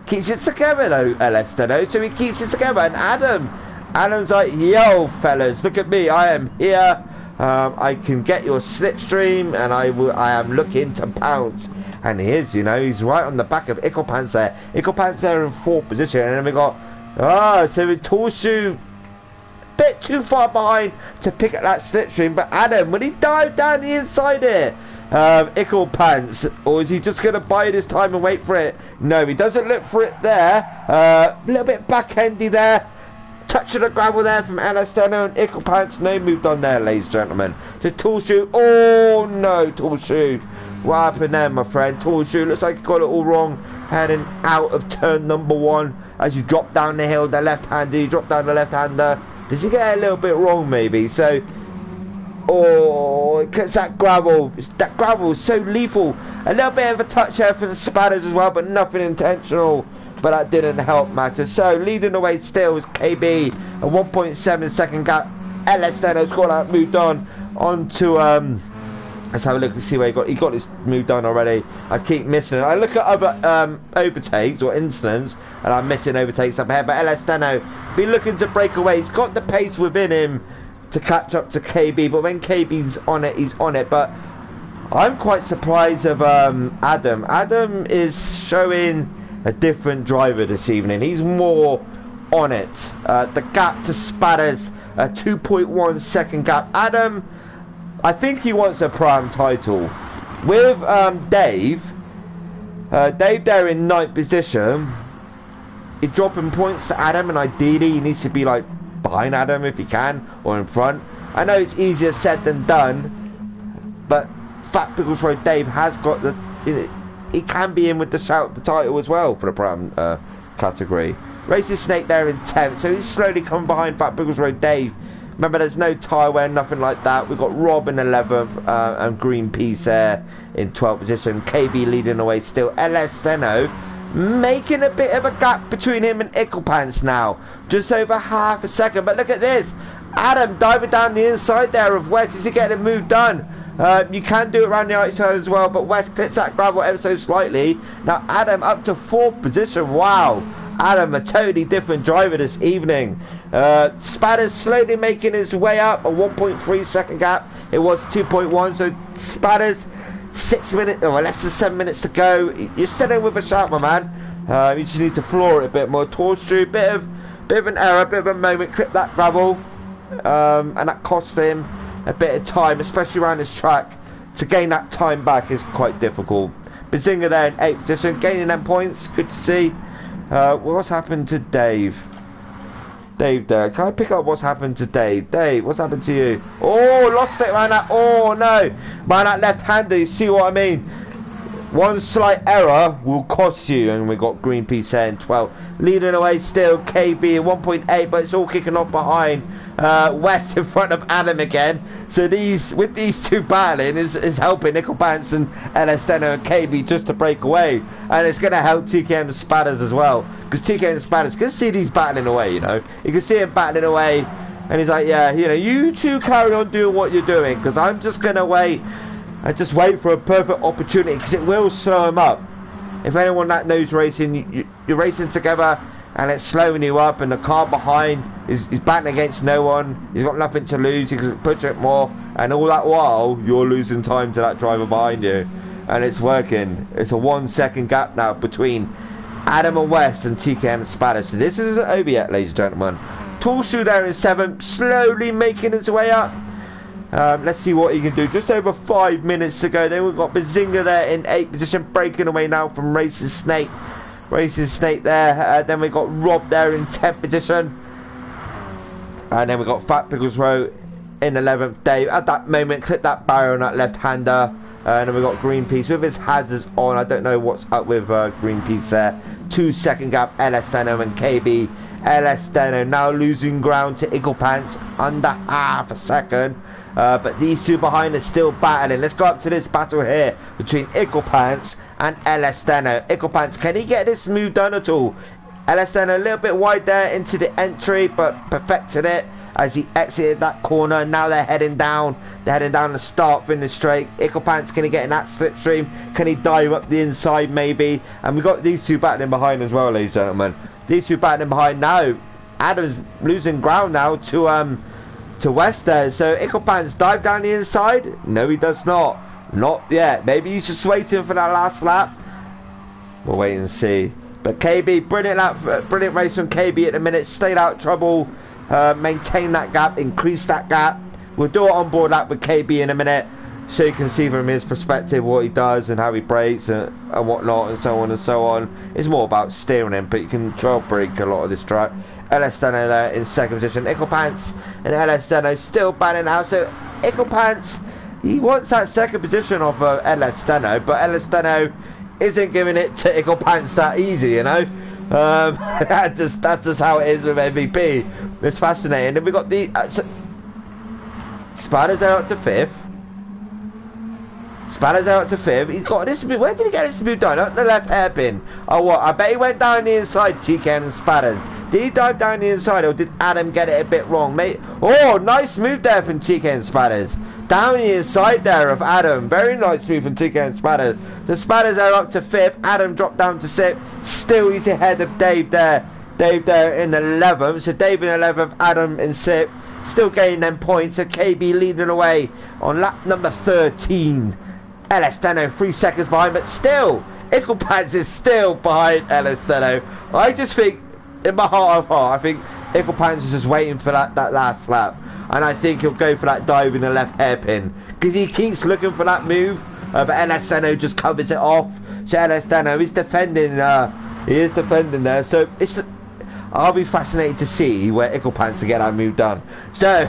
Keeps it together though, Elesteno. So he keeps it together. And Adam Adam's like, yo, fellas, look at me. I am here. I can get your slipstream, and I am looking to pounce. And he is, you know, he's right on the back of Icklepants there. Icklepants there in 4th position, and then we got, so with Torshu a bit too far behind to pick up that slipstream. But Adam, when he dived down the inside here, Icklepants, or is he just going to bide his time and wait for it? No, he doesn't look for it there. A little bit back-endy there. Touch of the gravel there from Elasteno, and Icklepants, no moved on there, ladies and gentlemen. To Torshu. Oh no, Torshu. What happened there, my friend? Torshu looks like he got it all wrong. Heading out of turn number 1 as you drop down the hill, the left-hander. You drop down the left-hander. Does he get a little bit wrong, maybe? So, oh, it gets that gravel. That gravel is so lethal. A little bit of a touch there for the spatters as well, but nothing intentional. But that didn't help matter. So leading the way still is KB, a 1.7 second gap. Elasteno's got that moved on to let's have a look and see where he got his move done already. I keep missing it. I look at other overtakes or incidents, and I'm missing overtakes up here. But Elasteno be looking to break away. He's got the pace within him to catch up to KB, but when KB's on it, he's on it. But I'm quite surprised of Adam. Adam is showing a different driver this evening. He's more on it. The gap to Spatters, a 2.1 second gap. Adam, I think he wants a prime title. With Dave there in 9th position, he's dropping points to Adam, and ideally he needs to be like behind Adam if he can, or in front. I know it's easier said than done, but Fat Pickles Road Dave has got the, he can be in with the shout the title as well for the prime category. Racing Snake there in 10th, so he's slowly coming behind Fat Pickles Road Dave. Remember, there's no tyre wear, nothing like that. We've got Rob in 11th and Greenpeace there in 12th position. KB leading the way still. Elasteno making a bit of a gap between him and Icklepants now. Just over half a second. But look at this. Adam diving down the inside there of West. Is he getting a move done? You can do it around the outside as well, but West clips that gravel ever so slightly. Now Adam up to 4th position. Wow. Adam, a totally different driver this evening. Spatters slowly making his way up, a 1.3 second gap. It was 2.1, so Spatters 6 minutes, or less than 7 minutes to go. You're sitting with a shout, my man. You just need to floor it a bit more. Torshu, bit of an error, bit of a moment, clip that gravel, and that cost him a bit of time, especially around this track. To gain that time back is quite difficult. Bazinga there in 8th position, gaining them points, good to see. What's happened to Dave? Dave there. Can I pick up what's happened to Dave? Dave, what's happened to you? Oh, lost it, man. Oh, no. Man, that left-hander, you see what I mean? One slight error will cost you. And we got Greenpeace there in 12. Leading away still, KB at 1.8, but it's all kicking off behind. West in front of Adam again. So with these two battling is helping Icklepants and Elasteno and KB just to break away, and it's going to help TK and Spatters as well, because TK and Spatters can see these battling away. You know, you can see him battling away, and he's like, yeah, you know, you two carry on doing what you're doing, because I'm just going to wait and just wait for a perfect opportunity, because it will slow him up. If anyone that knows racing, you're racing together and it's slowing you up, and the car behind is batting against no one. He's got nothing to lose. He can push it more, and all that while you're losing time to that driver behind you, and it's working. It's a 1 second gap now between Adam and West and TK and Spatter. So this isn't over yet, ladies and gentlemen. Torshu there in 7th, slowly making his way up. Let's see what he can do. Just over 5 minutes to go. Then we've got Bazinga there in 8th position, breaking away now from Racing Snake. Racing Snake there. Then we got Rob there in 10th position. And then we got Fat Pickles Row in 11th. Dave at that moment clipped that barrier on that left-hander. And then we got Greenpeace with his hazards on. I don't know what's up with Greenpeace there. 2 second gap, Elasteno and KB. Elasteno now losing ground to Icklepants under half a second. But these two behind are still battling. Let's go up to this battle here between Icklepants and Elasteno. Icklepants, can he get this move done at all? Elasteno a little bit wide there into the entry, but perfected it as he exited that corner. Now they're heading down. They're heading down the start finish straight. Icklepants, can he get in that slipstream? Can he dive up the inside maybe? And we've got these two battling behind as well, ladies and gentlemen. These two battling behind now. Adam's losing ground now to West there. So Icklepants dive down the inside. No, he does not. Not yet. Maybe he's just waiting for that last lap. We'll wait and see. But KB, brilliant lap, brilliant race from KB at the minute. Stayed out of trouble, maintain that gap, increase that gap. We'll do it on board lap with KB in a minute, so you can see from his perspective what he does and how he brakes and whatnot and so on and so on. It's more about steering him, but you can trail brake a lot of this track. LS Steno there in second position. Icklepants and LS Steno still batting out. So Icklepants, he wants that second position off of LS Steno, but LS Steno isn't giving it to Icklepants that easy, you know. That's just how it is with MVP. It's fascinating. And we got the Spiders are up to 5th. Spanners out to 5th. He's got this. Where did he get this to be done? Up the left hairpin. Oh, what? I bet he went down the inside, Chicane and Spanners. Did he dive down the inside, or did Adam get it a bit wrong, mate? Oh, nice move there from Chicane and Spanners. Down the inside there of Adam. Very nice move from Chicane and Spanners. The Spanners are up to 5th. Adam dropped down to 6th. Still, he's ahead of Dave there. Dave there in 11th. So Dave in 11th, Adam in 6th. Still getting them points. So KB leading away on lap number 13. LS Steno 3 seconds behind, but still Icklepants is still behind LS Steno. I just think, in my heart of heart, I think Icklepants is just waiting for that last lap, and I think he'll go for that dive in the left hairpin because he keeps looking for that move, but LS Steno just covers it off. So LS Steno is defending, he is defending there. So it's, I'll be fascinated to see where Icklepants to get that move done. So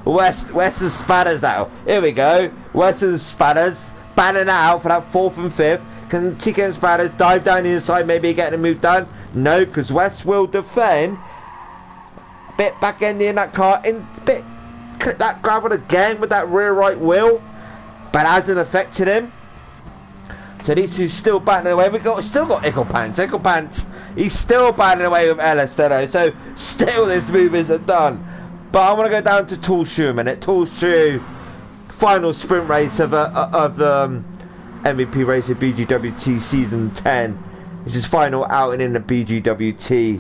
Western Spanners now. Here we go. Western Spanners banning out for that 4th and 5th. Can Chicane Spanners dive down the inside, maybe getting a move done? No, because West will defend. Bit back ending in that car, in bit clip that gravel again with that rear right wheel, but hasn't affected him. So these two still batting away. Still got Icklepants. Icklepants, he's still batting away with LS Steno. So still this move isn't done. But I want to go down to Tall Shoe a minute. Tall Shoe, final sprint race of MVP race of BGWT season 10. This is final outing in the BGWT.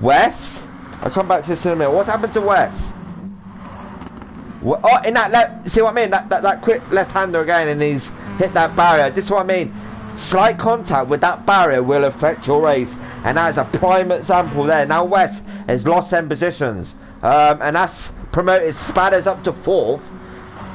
West, I'll come back to this in a minute. What's happened to West? Oh, in that left, see what I mean? That quick left-hander again, and he's hit that barrier. This is what I mean. Slight contact with that barrier will affect your race, and that is a prime example there. Now West has lost 10 positions, and that's promoted Spadders up to 4th,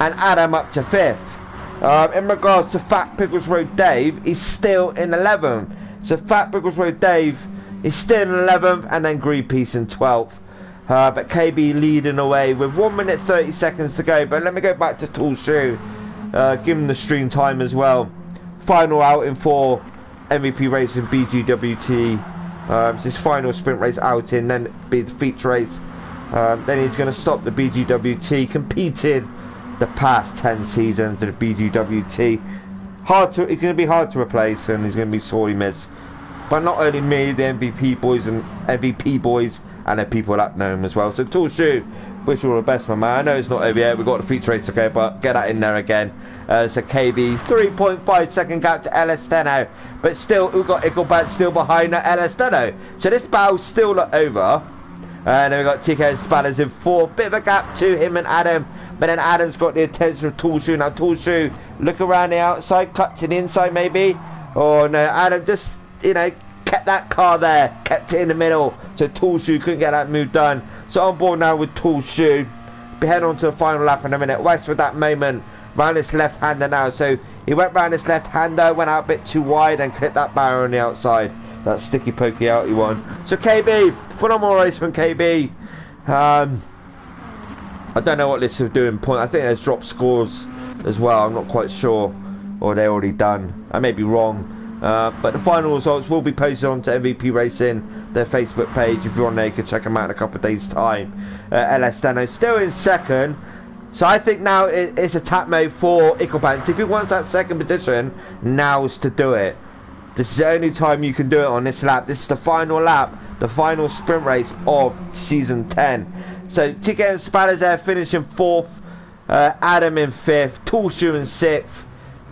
and Adam up to 5th. In regards to Fat Pickles Road Dave, he's still in 11th. So Fat Pickles Road Dave is still in 11th, and then Greenpeace in 12th. But KB leading away with 1 minute 30 seconds to go. But let me go back to Tall Shoe, give him the stream time as well. Final outing for MVP Racing BGWT. It's his final sprint race outing, then be the feature race. Then he's going to stop the BGWT. Competed the past 10 seasons to the BGWT. He's going to be hard to replace, and he's going to be sorely missed. But not only me, the MVP boys and the people that know him as well. So Tall Shoe, wish you all the best, my man. I know it's not over yet, we've got the feature race to go, but get that in there again. So KB, 3.5 second gap to LS Steno, but still, we've got Icklepants still behind LS Steno. So this battle's still not over. And then we've got TK Spanners in 4th, bit of a gap to him and Adam, but then Adam's got the attention of Tall Shoe. Now Tall Shoe, look around the outside, cut to the inside maybe. Oh no, Adam just, you know, kept that car there, kept it in the middle, so Tall Shoe couldn't get that move done. So on board now with Tall Shoe. Be heading on to the final lap in a minute. West with that moment, round this left-hander now. So he went round this left-hander, went out a bit too wide and clipped that barrier on the outside. That sticky pokey out he won. So KB, phenomenal race from KB. I don't know what this is doing point. I think there's dropped scores as well. I'm not quite sure, or they're already done. I may be wrong. But the final results will be posted onto MVP Racing, their Facebook page. If you're on there, you can check them out in a couple of days' time. LS Steno still in 2nd. So I think now it's a tap mode for Icklepants. If he wants that 2nd position, now's to do it. This is the only time you can do it on this lap. This is the final lap, the final sprint race of season 10. So Chicane Spanners there finishing 4th, Adam in 5th, Tall Shoe in 6th,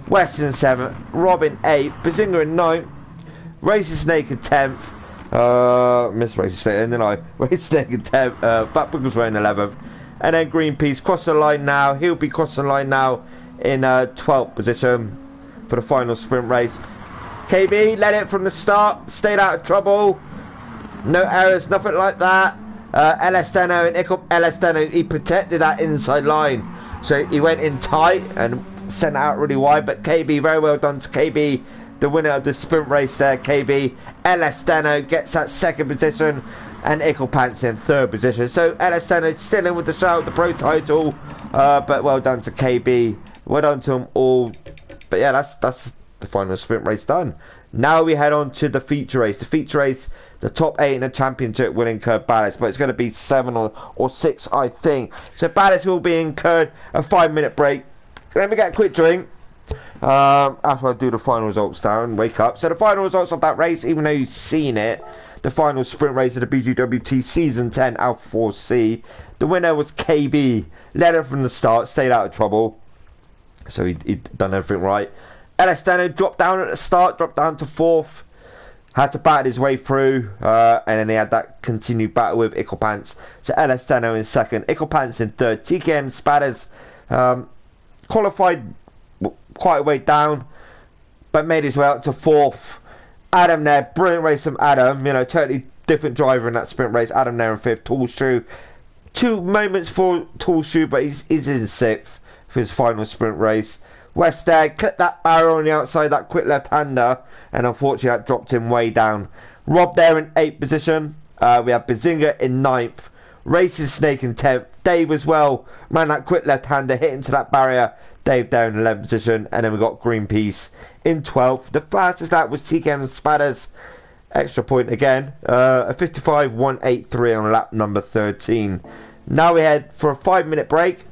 West in 7th, Rob in 8th, Bazinga in 9th, Racing Snake in 10th, Missed race and then I race second 10th, facrbook was wearing 11th, and then Greenpeace crossed the line now. He'll be crossing the line now in 12th position for the final sprint race. KB led it from the start, stayed out of trouble, no errors, nothing like that. Elesteno and Elesteno, he protected that inside line, so he went in tight and sent out really wide. But KB, very well done to KB, the winner of the sprint race there. KB, Elesteno gets that second position, and Icklepants in third position. So Elesteno still in with the shout, the pro title, but well done to KB, well done to them all. But yeah, that's the final sprint race done. Now we head on to the feature race. The feature race, the top 8 in the championship will incur ballast, but it's going to be 7 or 6, I think. So ballast will be incurred, a 5-minute break. Let me get a quick drink after I do the final results down, wake up. So the final results of that race, even though you've seen it, the final sprint race of the BGWT Season 10 Alpha 4C, the winner was KB. Led it from the start, stayed out of trouble, so he'd done everything right. Elesteno dropped down at the start, dropped down to 4th, had to battle his way through, and then he had that continued battle with Icklepants. So Elesteno in 2nd, Icklepants in 3rd. Chicane Spatters qualified quite a way down, but made his way up to 4th. Adam there, brilliant race from Adam, you know, totally different driver in that sprint race. Adam there in 5th, Tall Shoe. 2 moments for Tall Shoe, but he's in 6th for his final sprint race. West there, clipped that barrel on the outside, that quick left-hander, and unfortunately that dropped him way down. Rob there in 8th position. We have Bazinga in 9th. Racing Snake in 10th. Dave as well, man, that quick left-hander hit into that barrier. Dave there in 11th position, and then we got Greenpeace in 12th. The fastest lap was TKM and Spatters, extra point again, a 55.183 on lap number 13. Now we head for a 5-minute break,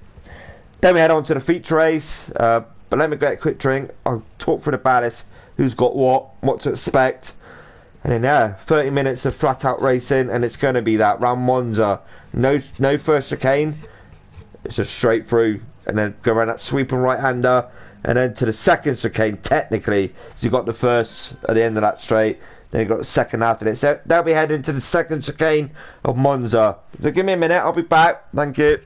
then we head on to the feature race, but let me get a quick drink. I'll talk through the ballast, who's got what to expect, and then yeah, 30 minutes of flat out racing, and it's going to be that round Monza. No first chicane, it's just straight through, and then go around that sweeping right-hander, and then to the second chicane, technically, because you got the first at the end of that straight, then you got the second after it. So they'll be heading to the second chicane of Monza. So give me a minute, I'll be back. Thank you.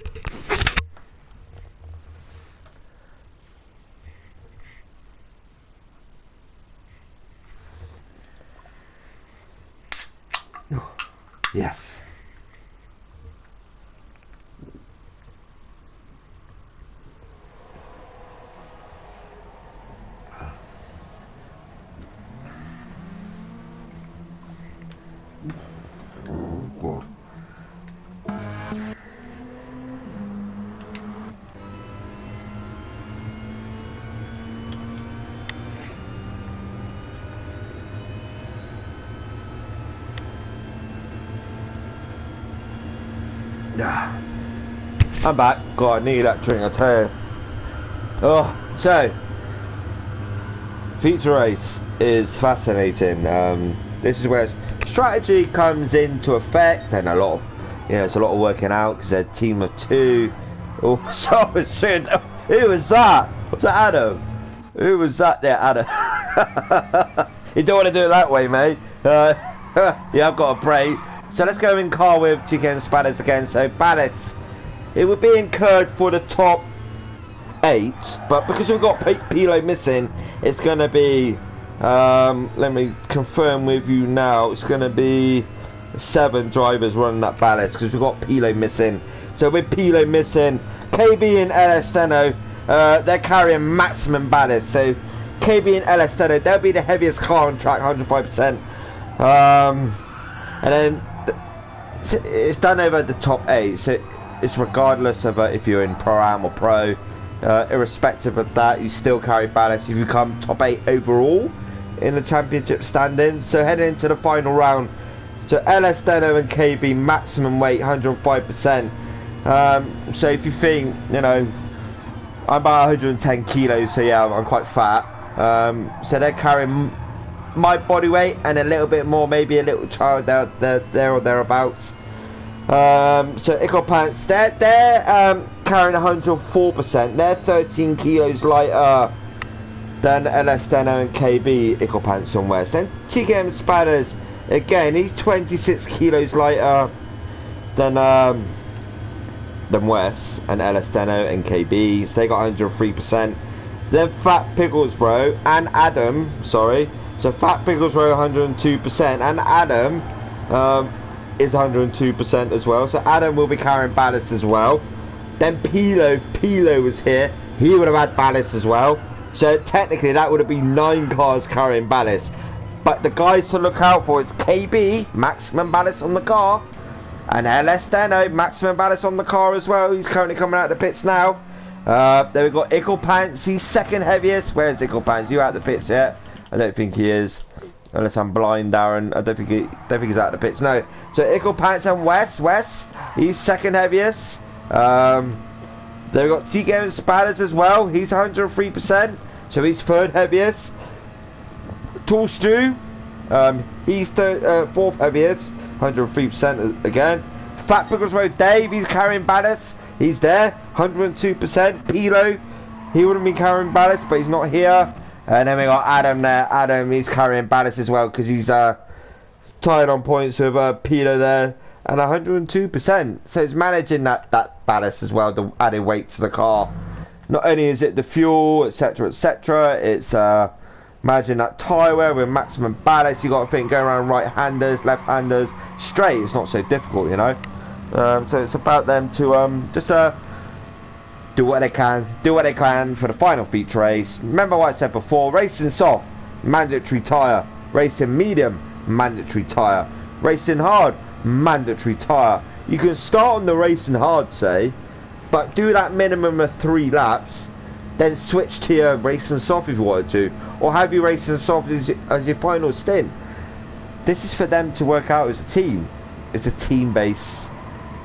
Yes. God. I'm back. God, I need that drink, I tell you. Oh, so feature race is fascinating. This is where strategy comes into effect, and a lot of, it's a lot of working out because they're a team of 2. Oh, so soon. Who was that? Was that Adam? Who was that there, Adam? You don't want to do it that way, mate. Yeah, I've got a break. So let's go in car with Chicane and Spatters again. So ballast, it would be incurred for the top 8, but because we've got Pilo missing, it's going to be, let me confirm with you now, it's going to be 7 drivers running that ballast because we've got Pilo missing. So with Pilo missing, KB and Elesteno, they're carrying maximum ballast. So KB and Elesteno, they'll be the heaviest car on track, 105%. And then it's done over the top 8, so it's regardless of if you're in Pro-Am or Pro, irrespective of that, you still carry ballast. You become top 8 overall in the championship standings. So heading into the final round, so Elesteno and KB maximum weight 105%. So if you think, I'm about 110 kilos, so yeah, I'm quite fat. So they're carrying my body weight and a little bit more, maybe a little child there or thereabouts. So Icklepants, they're carrying 104%. They're 13 kilos lighter than Elesteno and KB Icklepants somewhere. So Chicane Spatters, Again, he's 26 kilos lighter than Wes and LS Deno and KB. So they got 103%. Then Fat Pickles Bro and Adam, sorry. So Fat Pickles Bro 102% and Adam is 102% as well. So Adam will be carrying ballast as well. Then Pilo was here. He would have had ballast as well. So technically that would have been 9 cars carrying ballast. But the guys to look out for, it's KB, maximum ballast on the car. And LS Deno, maximum ballast on the car as well. He's currently coming out of the pits now. There we got Ickle Pants. He's second heaviest. Where's Ickle Pants? You out of the pits yet? I don't think he is. Unless I'm blind, Darren. I don't think he's out of the pits. No. So Ickle Pants and Wes. He's second heaviest. Then we got Chicane Spatters as well. He's 103%. So he's third heaviest. Tall Stew. He's fourth heaviest. 103% again. Fat Pickles Road Dave, he's carrying ballast. He's there, 102%. Pilo, he wouldn't be carrying ballast, but he's not here. And then we got Adam there. Adam, he's carrying ballast as well because he's tied on points with Pilo there, and 102%. So it's managing that ballast as well, the added weight to the car. Not only is it the fuel, etc., etc., it's managing that tyre wear with maximum ballast. You got to think going around right-handers, left-handers, straight. It's not so difficult, you know. So it's about them to just do what they can for the final feature race. Remember what I said before: racing soft, mandatory tyre; racing medium, mandatory tyre; racing hard, mandatory tyre. You can start on the racing hard, say, but do that minimum of 3 laps. Then switch to your racing soft if you wanted to, or have your racing soft as your final stint. This is for them to work out as a team. It's a team-based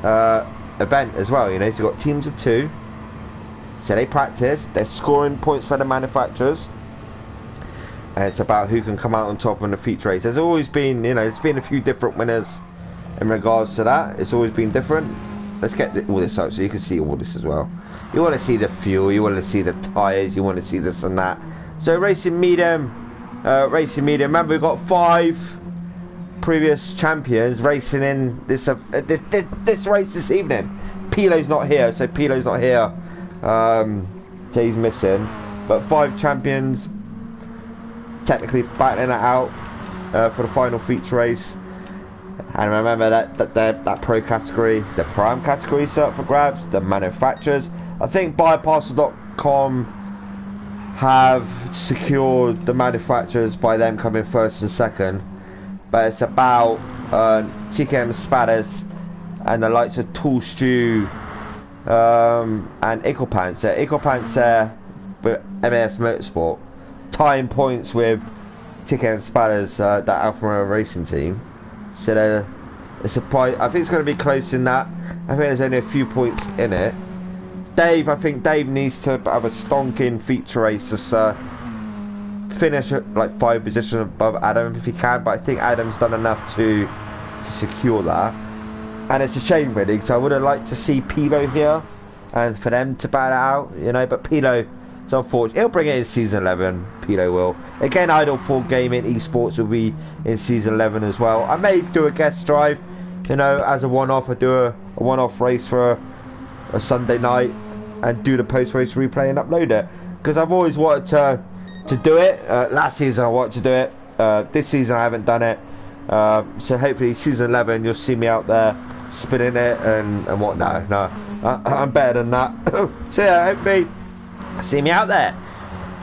event as well, you know. So you've got teams of 2, so they practice, they're scoring points for the manufacturers, and it's about who can come out on top in the feature race. There's always been, you know, there's been a few different winners in regards to that. It's always been different. Let's get all this up so you can see all this as well. You want to see the fuel, you want to see the tyres, you want to see this and that. So racing medium. Remember, we've got 5 previous champions racing in this race this evening. Pilo's not here, so Pilo's not here. So he's missing. But 5 champions technically battling it out for the final feature race. And remember that pro category, the prime category is up for grabs. The manufacturers, I think Bioparcel.com have secured the manufacturers by them coming first and second. But it's about Chicane Spatters and the likes of Tall Stew and Ickle Pants. Ickle Pants with MAS Motorsport, tying points with Chicane Spatters, that Alfa Romeo racing team. So it's a price. I think it's going to be close in that. I think there's only a few points in it. I think Dave needs to have a stonking feature race, just finish like 5 positions above Adam if he can. But I think Adam's done enough to secure that. And it's a shame really, because I would have liked to see Pilo here and for them to bat out, you know. But Pilo, it's unfortunate. He'll bring it in season 11. Pilo will. Again, Idle 4 Gaming Esports will be in season 11 as well. I may do a guest drive, you know, as a one-off. I do a one-off race for a Sunday night and do the post-race replay and upload it, because I've always wanted to do it. Last season I wanted to do it. This season I haven't done it. So hopefully season 11 you'll see me out there spinning it and what. No, I'm better than that. So yeah, hopefully see me out there.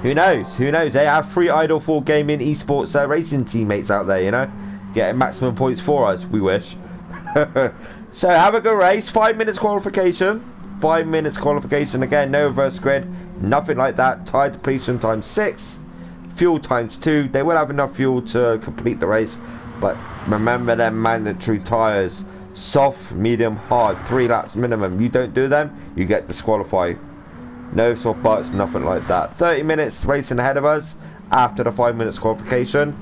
Who knows? They have 3 Idle 4 Gaming Esports racing teammates out there, you know, getting maximum points for us. We wish. So have a good race. 5 minutes qualification. 5 minutes qualification again. No reverse grid, nothing like that. Tire depletion times 6, fuel times 2. They will have enough fuel to complete the race, but remember their mandatory tires: soft, medium, hard. 3 laps minimum. You don't do them, you get disqualified. No soft butts, nothing like that. 30 minutes racing ahead of us after the 5 minutes qualification.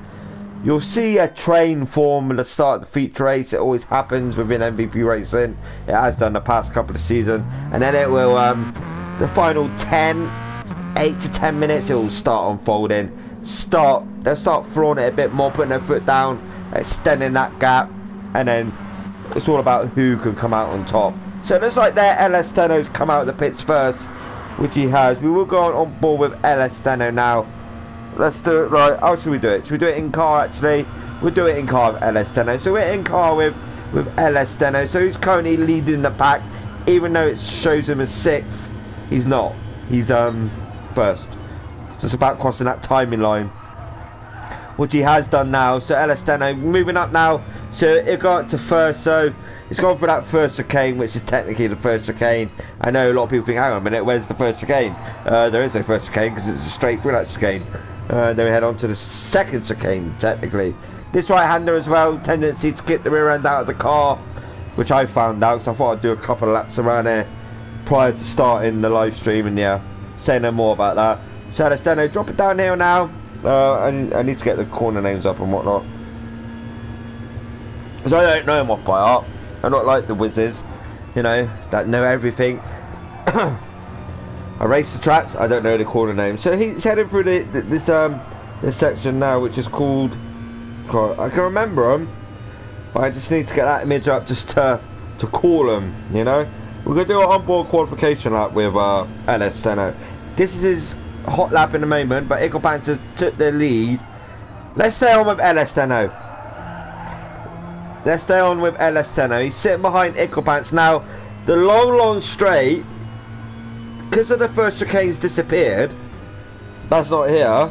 You'll see a train form at the start of the feature race. It always happens within MVP racing. It has done the past couple of seasons. And then it will, the final 8 to 10 minutes, it will start unfolding. They'll start throwing it a bit more, putting their foot down, extending that gap, and then it's all about who can come out on top. So it looks like their LS Steno's come out of the pits first, which he has. We will go on board with LS Steno now. Let's do it right. How should we do it? Should we do it in car actually? We'll do it in car with LS Steno. So we're in car with LS Steno. So he's currently leading the pack, even though it shows him as 6th. He's not. He's first. So it's about crossing that timing line, which he has done now. So LS Steno moving up now. So it got to first. So it's gone for that first chicane, which is technically the first chicane. I know a lot of people think, hang on a minute, where's the first chicane? There is no first chicane because it's straight through that chicane. Then we head on to the second chicane, technically. This right-hander as well, tendency to get the rear end out of the car, which I found out, so I thought I'd do a couple of laps around there prior to starting the live stream, and yeah, say no more about that. So LS Steno, drop it down here now. I need to get the corner names up and whatnot, because I don't know them off by heart. I'm not like the whizzes, you know, that know everything. I race the tracks, I don't know the corner names. So he's heading through this section now, which is called, God, I can remember them, but I just need to get that image up just to call them, you know. We're going to do an onboard qualification lap with LS Steno. This is his hot lap in the moment, but Eaglepants took the lead. Let's stay on with LS Steno. Let's stay on with LS Steno. He's sitting behind Eaglepants now. The long straight, because of the first chicane's disappeared, that's not here,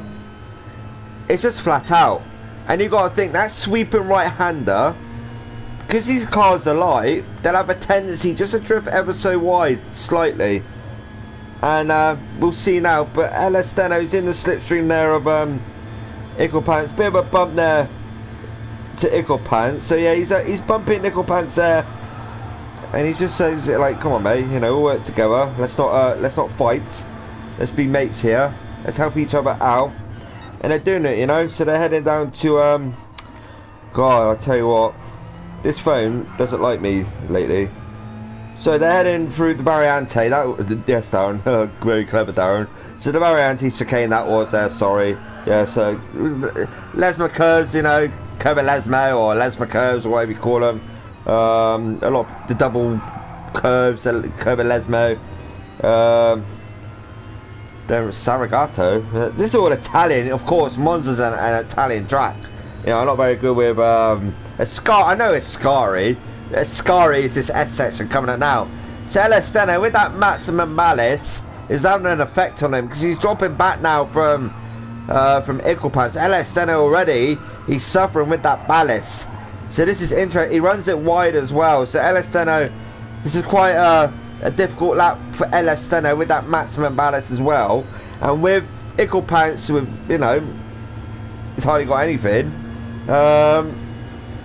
it's just flat out. And you got to think, that sweeping right-hander, because these cars are light, they'll have a tendency just to drift ever so wide, slightly. And we'll see now, but LS Steno's in the slipstream there of Eaglepants. Bit of a bump there to Eaglepants. So yeah, he's bumping Eaglepants there. And he just says, like, come on, mate, you know, we'll work together. Let's not fight. Let's be mates here. Let's help each other out. And they're doing it, you know. So they're heading down to God, I'll tell you what, this phone doesn't like me lately. So they're heading through the Variante. Yes, Darren, very clever, Darren. So the Variante chicane that was there. Sorry. Yeah. So Lesma curves, you know, curve Lesmo or Lesma curves or whatever you call them. A lot of the double curves, curve Lesmo. There's Sardegna. This is all Italian, of course. Monza's an Italian track. You know, I'm not very good with I know it's Scari. Scari is this S section coming up now. So LS Steno with that maximum malice is having an effect on him because he's dropping back now from Eaglepants. LS Steno already, he's suffering with that ballast. So this is interesting. He runs it wide as well. So LS Steno, this is quite a difficult lap for LS Steno with that maximum ballast as well. And with Eaglepants, with, you know, he's hardly got anything.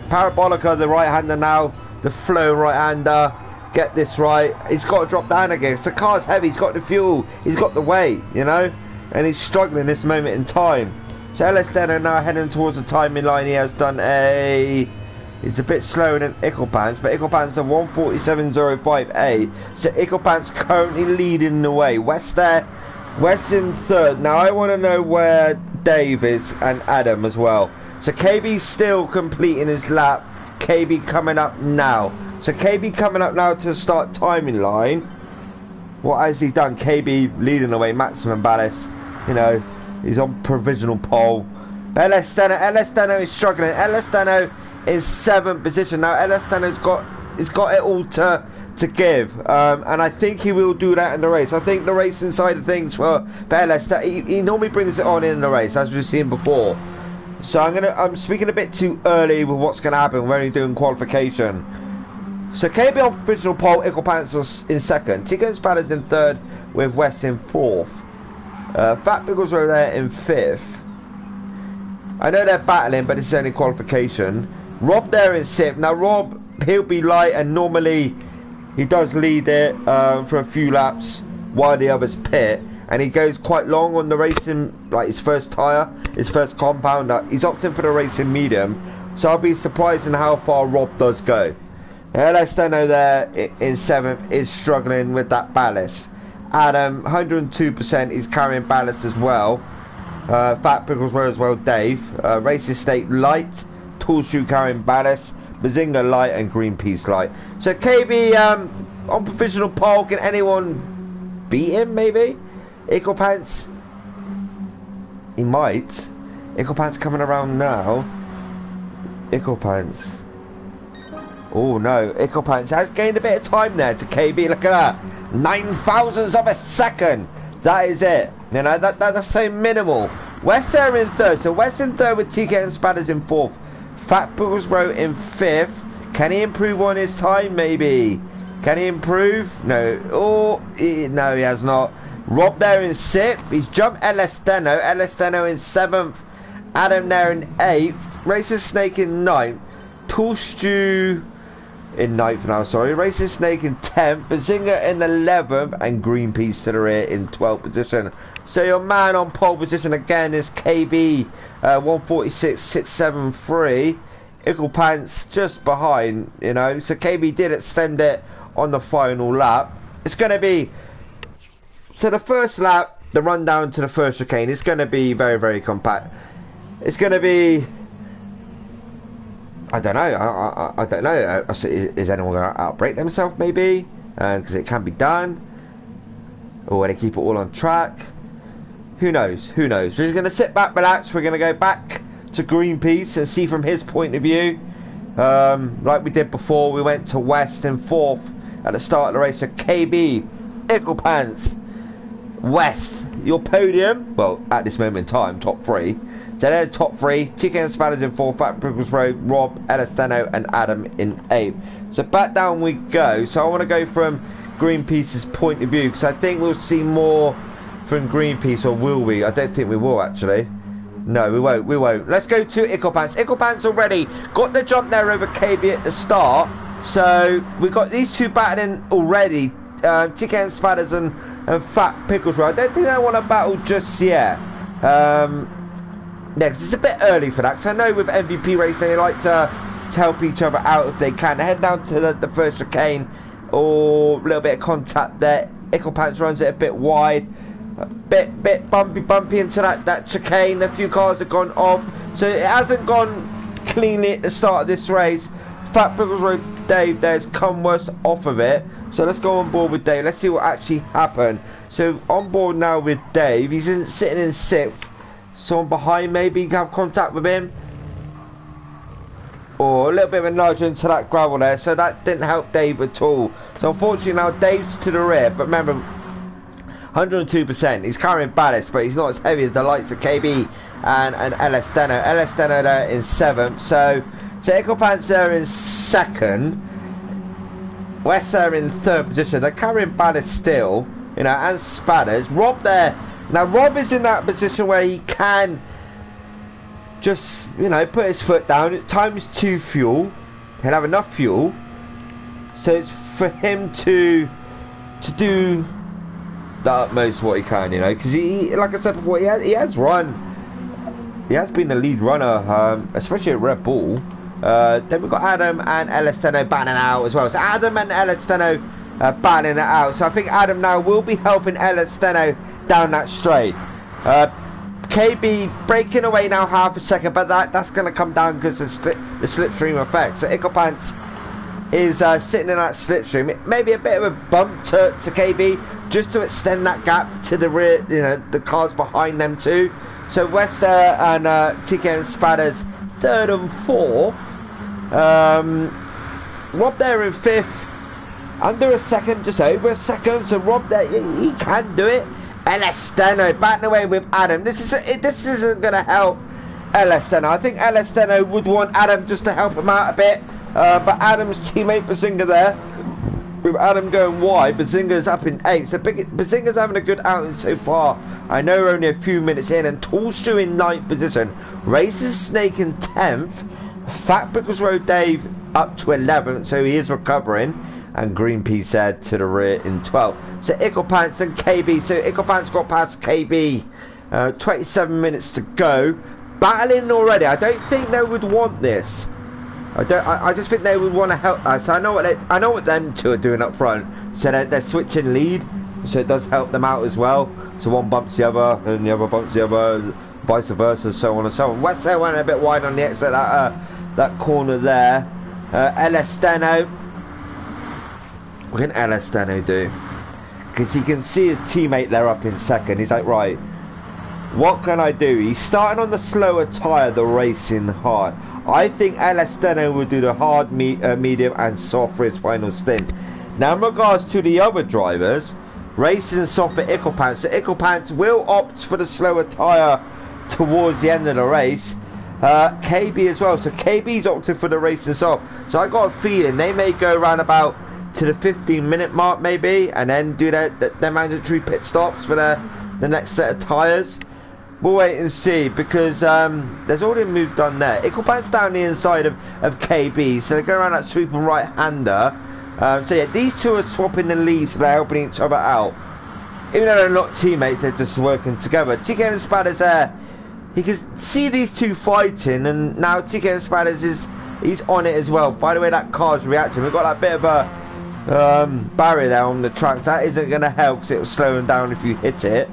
Parabolica, the right-hander now, the flow right-hander. Get this right. He's got to drop down again. So the car's heavy. He's got the fuel. He's got the weight, you know. And he's struggling this moment in time. So LS Steno now heading towards the timing line. He has done He's a bit slower than Eaglepants, but Eaglepants are 147.05A. So Eaglepants currently leading the way. West there, West in third. Now I want to know where Dave is and Adam as well. So KB's still completing his lap. KB coming up now. So KB coming up now to start timing line. What has he done? KB leading the way, maximum ballast. You know, he's on provisional pole. LS Steno is struggling. LS Steno is 7th position now. LS Steno's got it all to give, and I think he will do that in the race. I think the racing side of things for LS Steno, he normally brings it on in the race as we've seen before. So I'm speaking a bit too early with what's going to happen. We're only doing qualification. So KB on provisional pole, Eaglepants in second, Chicane's Palace in third, with West in fourth. Fat Biggles are there in fifth. I know they're battling, but it's only qualification. Rob there in sixth. Now Rob, he'll be light, and normally he does lead it for a few laps while the others pit, and he goes quite long on the racing, like his first tyre, his first compound. He's opting for the racing medium, so I'll be surprised in how far Rob does go. LS Steno there in 7th is struggling with that ballast. Adam, 102%, is carrying ballast as well. Fat Pickles were as well, Dave. Racing State light, Tall Shoe carrying ballast, Bazinga light and Greenpeace light. So KB on provisional poll, can anyone beat him maybe? Ickle Pants, he might. Ickle Pants coming around now. Ickle Pants. Oh no, Ickle Pants has gained a bit of time there to KB. Look at that, 9,000ths of a second. That is it. You know, that's so minimal. West there in third. So West in third with TK and Spatters in fourth. Fat Pickles Row in fifth. Can he improve on his time? Maybe. Can he improve? No. Oh, no, he has not. Rob there in sixth. He's jumped Elesteno. Elesteno in seventh. Adam there in eighth. Racist Snake in ninth. Tall Stew in ninth now, sorry. Racist Snake in 10th. Bazinga in 11th. And Greenpeace to the rear in 12th position. So your man on pole position again is KB. 146.673. Ickle Pants just behind, you know. So KB did extend it on the final lap. It's going to be... So the first lap, the run down to the first chicane, is going to be very, very compact. It's going to be... I don't know. I don't know. Is anyone going to outbreak themselves maybe? Because it can be done. Or will they keep it all on track? Who knows? Who knows? We're going to sit back, relax. We're going to go back to Greenpeace and see from his point of view. Like we did before, we went to West in fourth at the start of the race. So KB, Ickle Pants, West, your podium. Well, at this moment in time, top three. So they're the top three. Chicane and Spatters in fourth. Fat Pickles Road, Rob, Elesteno, and Adam in eighth. So back down we go. So I want to go from Greenpeace's point of view because I think we'll see more from Greenpeace, or will we? I don't think we will actually. No, we won't. We won't. Let's go to Ickle Pants. Ickle Pants already got the jump there over KB at the start. So we've got these two battling already. Chicane and Spatters and Fat Pickles Road. I don't think they want to battle just yet. Next, it's a bit early for that, because I know with MVP racing they like to help each other out if they can. They head down to the first chicane, or a little bit of contact there. Ickle Pants runs it a bit wide, a bit bumpy into that chicane. A few cars have gone off, so it hasn't gone cleanly at the start of this race. Fat Pickles Road Dave there's come worse off of it, so let's go on board with Dave. Let's see what actually happened. So on board now with Dave. He's sitting in sixth. Someone behind maybe have contact with him, or a little bit of a nudge into that gravel there, so that didn't help Dave at all. So unfortunately now Dave's to the rear, but remember 102%, he's carrying ballast, but he's not as heavy as the likes of KB and Elesteno. Elesteno there in 7th, so Ickle Pants there in 2nd, West there in 3rd position. They're carrying ballast still, you know, and Spatters. Rob there. Now Rob is in that position where he can just, you know, put his foot down. Times 2 fuel. He'll have enough fuel. So it's for him to do the utmost what he can, you know, because he, like I said before, he has run. He has been the lead runner, especially at Red Bull. Then we've got Adam and Elesteno battling out as well. So Adam and Elesteno battling it out. So I think Adam now will be helping Elesteno down that straight. KB breaking away now half a second, but that's going to come down because of the slipstream effect. So Ickle Pants is sitting in that slipstream. Maybe a bit of a bump to KB just to extend that gap to the rear, you know, the cars behind them too. So Wester and TK and Spatters 3rd and 4th. Rob there in 5th, under a second, just over a second. So Rob there, he can do it. Elesteno batting away with Adam. This isn't going to help Elesteno. I think Elesteno would want Adam just to help him out a bit, but Adam's teammate Bazinga there, with Adam going wide. Bazinga's up in 8th, so Bazinga's having a good outing so far. I know we're only a few minutes in, and Tallstu in 9th position, Racist Snake in 10th, Fat Pickles Road Dave up to 11th, so he is recovering, and Greenpeace head to the rear in 12th. So Ickle Pants and KB. So Ickle Pants got past KB. 27 minutes to go. Battling already. I don't think they would want this. I just think they would want to help us. I know what them two are doing up front. So they're switching lead. So it does help them out as well. So one bumps the other, and the other bumps the other, vice versa, so on and so on. West there went a bit wide on the exit. that corner there. Elesteno. What can Elesteno do? Because he can see his teammate there up in second. He's like, right, what can I do? He's starting on the slower tyre, the racing hard. I think Elesteno will do the hard, medium and soft for his final stint. Now in regards to the other drivers, racing soft for Icklepants. So Icklepants will opt for the slower tyre towards the end of the race. KB as well. So KB's opted for the racing soft. So I got a feeling they may go around about to the 15-minute mark maybe, and then do their mandatory pit stops for the next set of tyres. We'll wait and see, because there's already a move done there. Icklepant's down the inside of KB, so they go around that sweeping right-hander. So yeah, these two are swapping the leads, so they're helping each other out. Even though they're not teammates, they're just working together. Chicane and Spadders there. He can see these two fighting, and now Chicane and Spadders he's on it as well. By the way, that car's reacting. We've got that bit of a barrier there on the track. That isn't going to help, because it will slow him down if you hit it.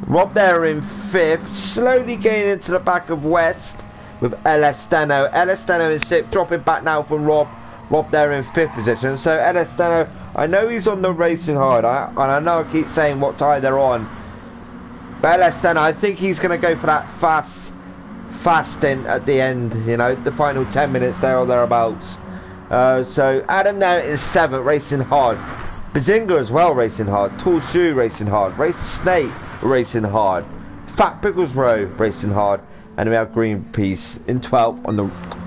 Rob there in 5th, slowly getting into the back of West with Elesteno. Elesteno in 6th, dropping back now from Rob. Rob there in 5th position. So Elesteno, I know he's on the racing hard, and I know I keep saying what tyre they're on. But Elesteno, I think he's going to go for that fast stint at the end, you know, the final 10 minutes there or thereabouts. So Adam now is 7th, racing hard. Bazinga as well, racing hard. Tall Shoe, racing hard. Racer Snake, racing hard. Fat Pickles Row, racing hard. And we have Greenpeace in 12th on the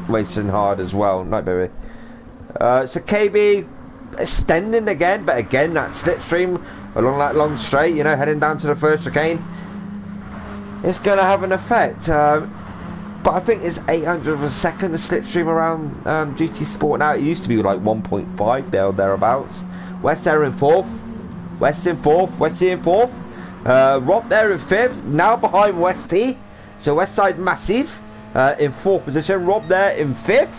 racing hard as well. Night, baby. So KB extending again, but again that slipstream along that long straight, you know, heading down to the first chicane. It's going to have an effect. But I think it's 800 of a second the slipstream around GT Sport now. It used to be like 1.5 there or thereabouts. West there in 4th. West in 4th. Westy in 4th. Rob there in 5th. Now behind West P. So West Side massive in 4th position. Rob there in 5th.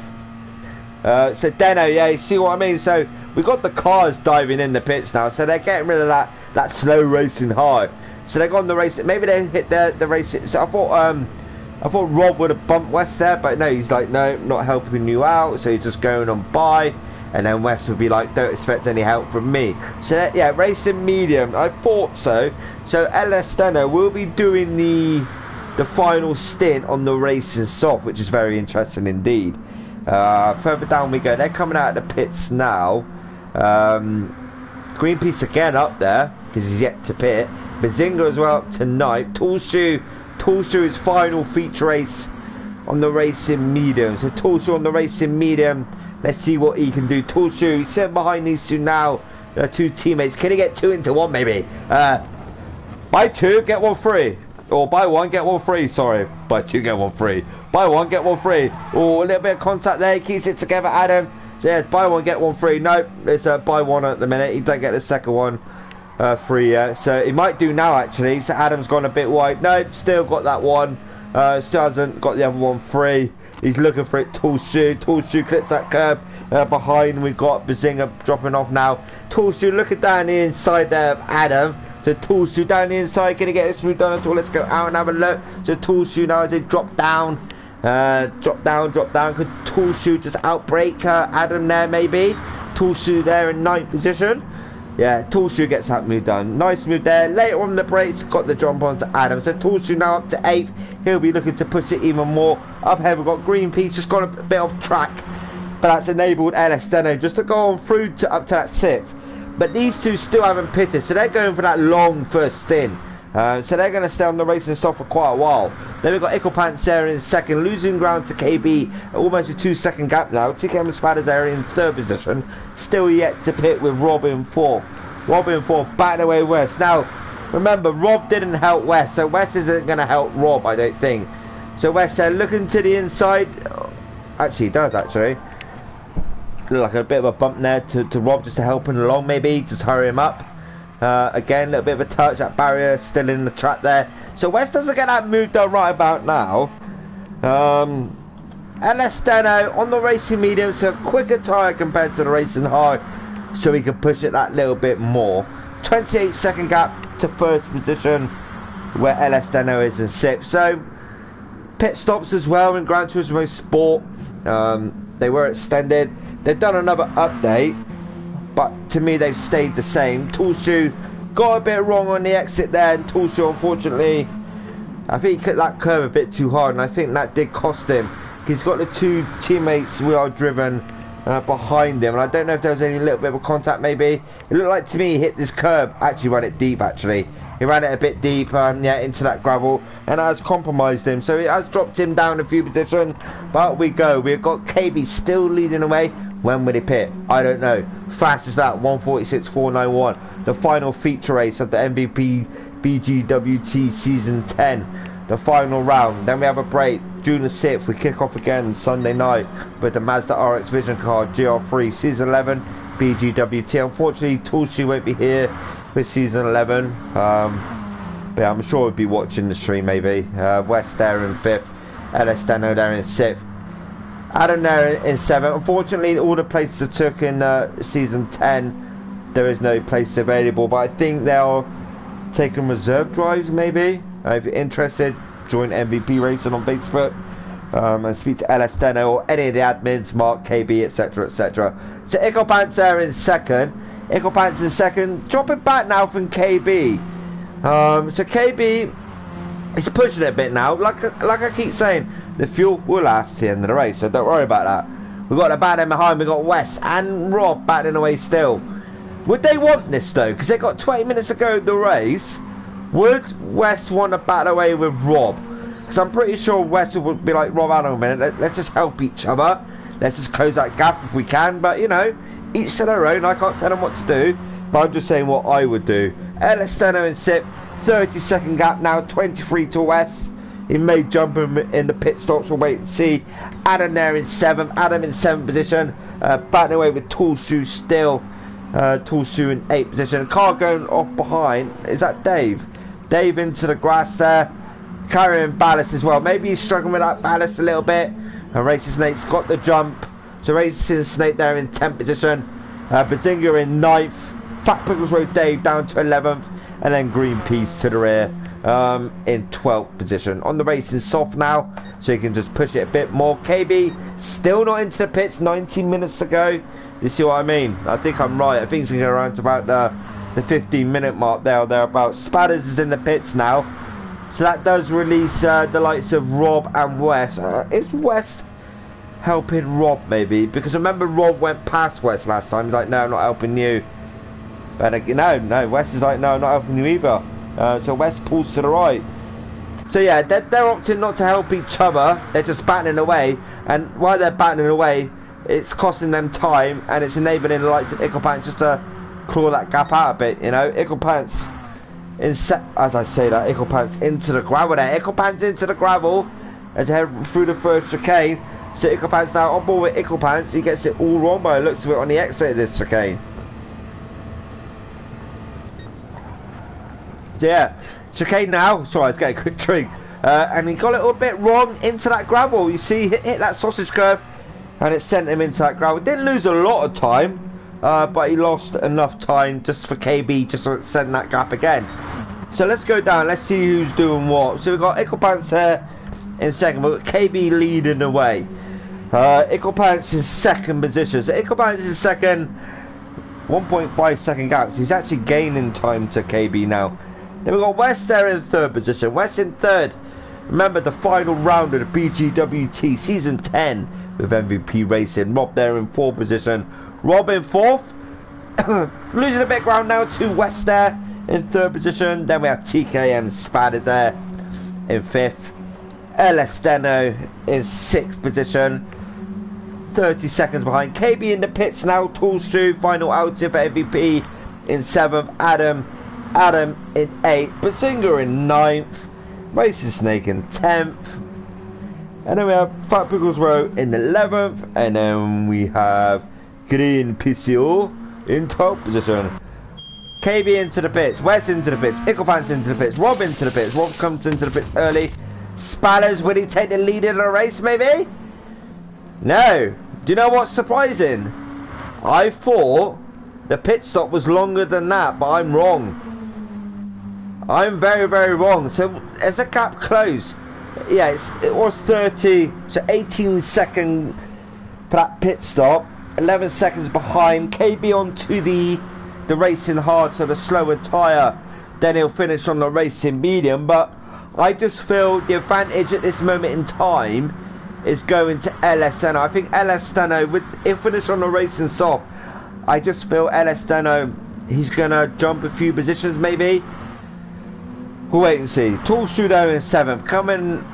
So Deno, yeah, you see what I mean? So we got the cars diving in the pits now. So they're getting rid of that slow racing hard. So they got on the race. Maybe they hit the race. So I thought Rob would have bumped West there, but no, he's like, no, not helping you out, so he's just going on by, and then West would be like, don't expect any help from me. So that, yeah, racing medium, I thought so. So Elesteno will be doing the final stint on the racing soft, which is very interesting indeed. Further down we go. They're coming out of the pits now. Greenpeace again up there, because he's yet to pit. Bazinga as well up tonight. Tall Shoe his final feature race on the racing medium. So Tall Shoe on the racing medium. Let's see what he can do. Tall Shoe, he's sitting behind these two now. Two teammates. Can he get 2 into 1 maybe? Buy 2, get 1 free. Or buy 1, get 1 free. Sorry, buy 2, get 1 free. Buy 1, get 1 free. Oh, a little bit of contact there. He keeps it together, Adam. So yes, buy 1, get 1 free. Nope, it's buy 1 at the minute. He don't get the second one free yet. So he might do now actually. So Adam's gone a bit wide. Nope, still got that one. Still hasn't got the other one free. He's looking for it. Tall Shoe clips that curb. Behind we've got Bazinga dropping off now. Tall Shoe looking down the inside there of Adam. So Tall Shoe down the inside, gonna get this move done at all. Let's go out and have a look. So Tall Shoe now as they drop down. Drop down. Could Tall Shoe just outbreak Adam there maybe? Tall Shoe there in 9th position. Yeah, Tall Shoe gets that move done. Nice move there. Later on the brakes, got the jump onto Adam. So Tall Shoe now up to 8th. He'll be looking to push it even more. Up ahead we've got Greenpeace, just got a bit off track. But that's enabled Elesteno just to go on through up to that 6th. But these two still haven't pitted, so they're going for that long first stint. So they're going to stay on the racing soft for quite a while. Then we've got Icklepants there in 2nd, losing ground to KB, almost a 2-second gap now. Chicane and Spadders there in 3rd position, still yet to pit with Rob in 4th. Rob in 4th, batting away West. Now, remember, Rob didn't help West, so West isn't going to help Rob, I don't think. So West there looking to the inside. Actually, he does actually. Look like a bit of a bump there to Rob, just to help him along maybe, just hurry him up. Again, a little bit of a touch, that barrier still in the track there. So West doesn't get that move done right about now. Elesteno on the racing medium, so a quicker tyre compared to the racing hard, so he can push it that little bit more. 28-second gap to 1st position, where Elesteno is in 6th. So pit stops as well in Gran Turismo Sport. They were extended. They've done another update, but to me they've stayed the same. Toolshoe got a bit wrong on the exit there, and Toolshoe, unfortunately, I think he hit that curve a bit too hard, and I think that did cost him. He's got the two teammates who are driven behind him, and I don't know if there was any little bit of a contact maybe. It looked like to me he hit this curb, actually ran it deep actually. He ran it a bit deep, yeah, into that gravel, and that has compromised him. So it has dropped him down a few positions, but we go. We've got KB still leading away. When will he pit? I don't know. Fastest lap, 1:46.491. The final feature race of the MVP BGWT Season 10. The final round. Then we have a break. June the 6th, we kick off again Sunday night with the Mazda RX Vision car GR3 Season 11 BGWT. Unfortunately, Toolshoe won't be here for Season 11. But yeah, I'm sure we'll be watching the stream maybe. West there in 5th. LS Deno there in 6th. Adam there in 7th. Unfortunately, all the places are took in Season 10. There is no place available, but I think they'll taking reserve drives maybe. If you're interested, join MVP Racing on Facebook and speak to LS Deno or any of the admins, Mark, KB, etc, etc. So Ickelpants there in 2nd. Ickelpants in 2nd, dropping back now from KB. So KB is pushing it a bit now. Like I keep saying, the fuel will last to the end of the race, so don't worry about that. We've got the batting behind, we've got West and Rob batting away still. Would they want this though? Because they got 20 minutes to go in the race. Would West want to battle away with Rob? Because I'm pretty sure West would be like, Rob, hang on a minute, let's just help each other. Let's just close that gap if we can. But, you know, each to their own. I can't tell them what to do. But I'm just saying what I would do. LS Deno in 6th. 30-second gap now, 23 to West. He may jump him in the pit stops. We'll wait and see. Adam there in 7th. Adam in 7th position. Batting away with Toolshoe still. Toolshoe in 8th position. Car going off behind. Is that Dave? Dave into the grass there. Carrying ballast as well. Maybe he's struggling with that ballast a little bit. And Racing Snake's got the jump. So Racing Snake there in 10th position. Bazinga in 9th. Fat Pickles Road Dave down to 11th. And then Greenpeace to the rear in 12th position. On the racing soft now, so you can just push it a bit more. KB still not into the pits, 19 minutes to go. You see what I mean? I think I'm right. I think it's going to go around to about the 15-minute mark there or thereabouts. Spadders is in the pits now. So that does release the likes of Rob and West. Is West helping Rob maybe? Because remember Rob went past West last time. He's like, no, I'm not helping you. But no, West is like, no, I'm not helping you either. So West pulls to the right. So yeah, they're opting not to help each other. They're just batting away. And while they're batting away, it's costing them time. And it's enabling the likes of Ickelpants just to claw that gap out a bit, you know. Ickelpants, as I say that, Ickelpants into the gravel there. Ickelpants into the gravel as they head through the first chicane. So Ickelpants now on board with Ickelpants. He gets it all wrong by the looks of it on the exit of this chicane. Yeah, chicane now. Sorry, I was getting a quick drink. And he got it a little bit wrong into that gravel. You see, hit that sausage curve, and it sent him into that gravel. Didn't lose a lot of time, but he lost enough time just for KB just to send that gap again. So let's go down. Let's see who's doing what. So we've got Ickelpants here in 2nd. We've got KB leading the way. Ickelpants in 2nd position. So Ickelpants is 2nd. 1.5 second gaps. He's actually gaining time to KB now. Then we've got West there in 3rd position. West in 3rd. Remember the final round of the BGWT Season 10 with MVP Racing. Rob there in 4th position. Rob in 4th. Losing a bit of ground now to West there in 3rd position. Then we have TKM Spadders there in 5th. LS Deno in 6th position. 30 seconds behind. KB in the pits now. Toolshoe final outing for MVP in 7th. Adam in 8th, Bazinga in 9th, Racing Snake in 10th, and then we have Fat Pickles Row in 11th, and then we have Green PCO in 12th position. KB into the pits, West into the pits, Ickelpants into the pits, Rob into the pits. Rob comes into the pits early. Spallers, will he take the lead in the race maybe? No. Do you know what's surprising? I thought the pit stop was longer than that, but I'm wrong. I'm very, very wrong. So as the gap closed, Yeah, it was 30, so 18-second for that pit stop. 11 seconds behind. KB onto the racing hard, so the slower tyre. Then he'll finish on the racing medium. But I just feel the advantage at this moment in time is going to LS Steno. I think LS Steno, he'll finish on the racing soft. I just feel LS Steno, he's going to jump a few positions maybe. We'll wait and see. Tall Shoe there in 7th, coming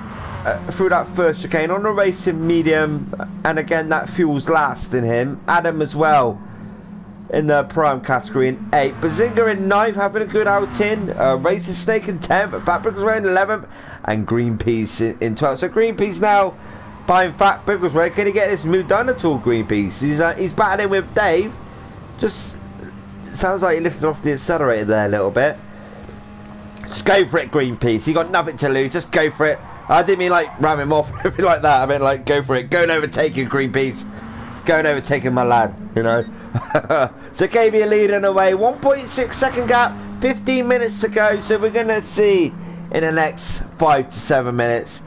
through that first chicane on the racing medium, and again that fuels last in him. Adam as well in the prime category in 8th. Bazinga in 9th, having a good outing. Racing Snake in 10th, Fat Bigglesway in 11th, and Greenpeace in 12th. So Greenpeace now behind Fat Bigglesway. Can he get this move done at all, Greenpeace? He's battling with Dave. Just sounds like he lifted off the accelerator there a little bit. Just go for it, Greenpeace. You got nothing to lose. Just go for it. I didn't mean like ram him off or anything like that. I meant like go for it. Go and overtake him, Greenpeace. Go and overtake him, my lad. You know. So KB a lead in a way. 1.6 second gap. 15 minutes to go. So we're going to see in the next 5 to 7 minutes.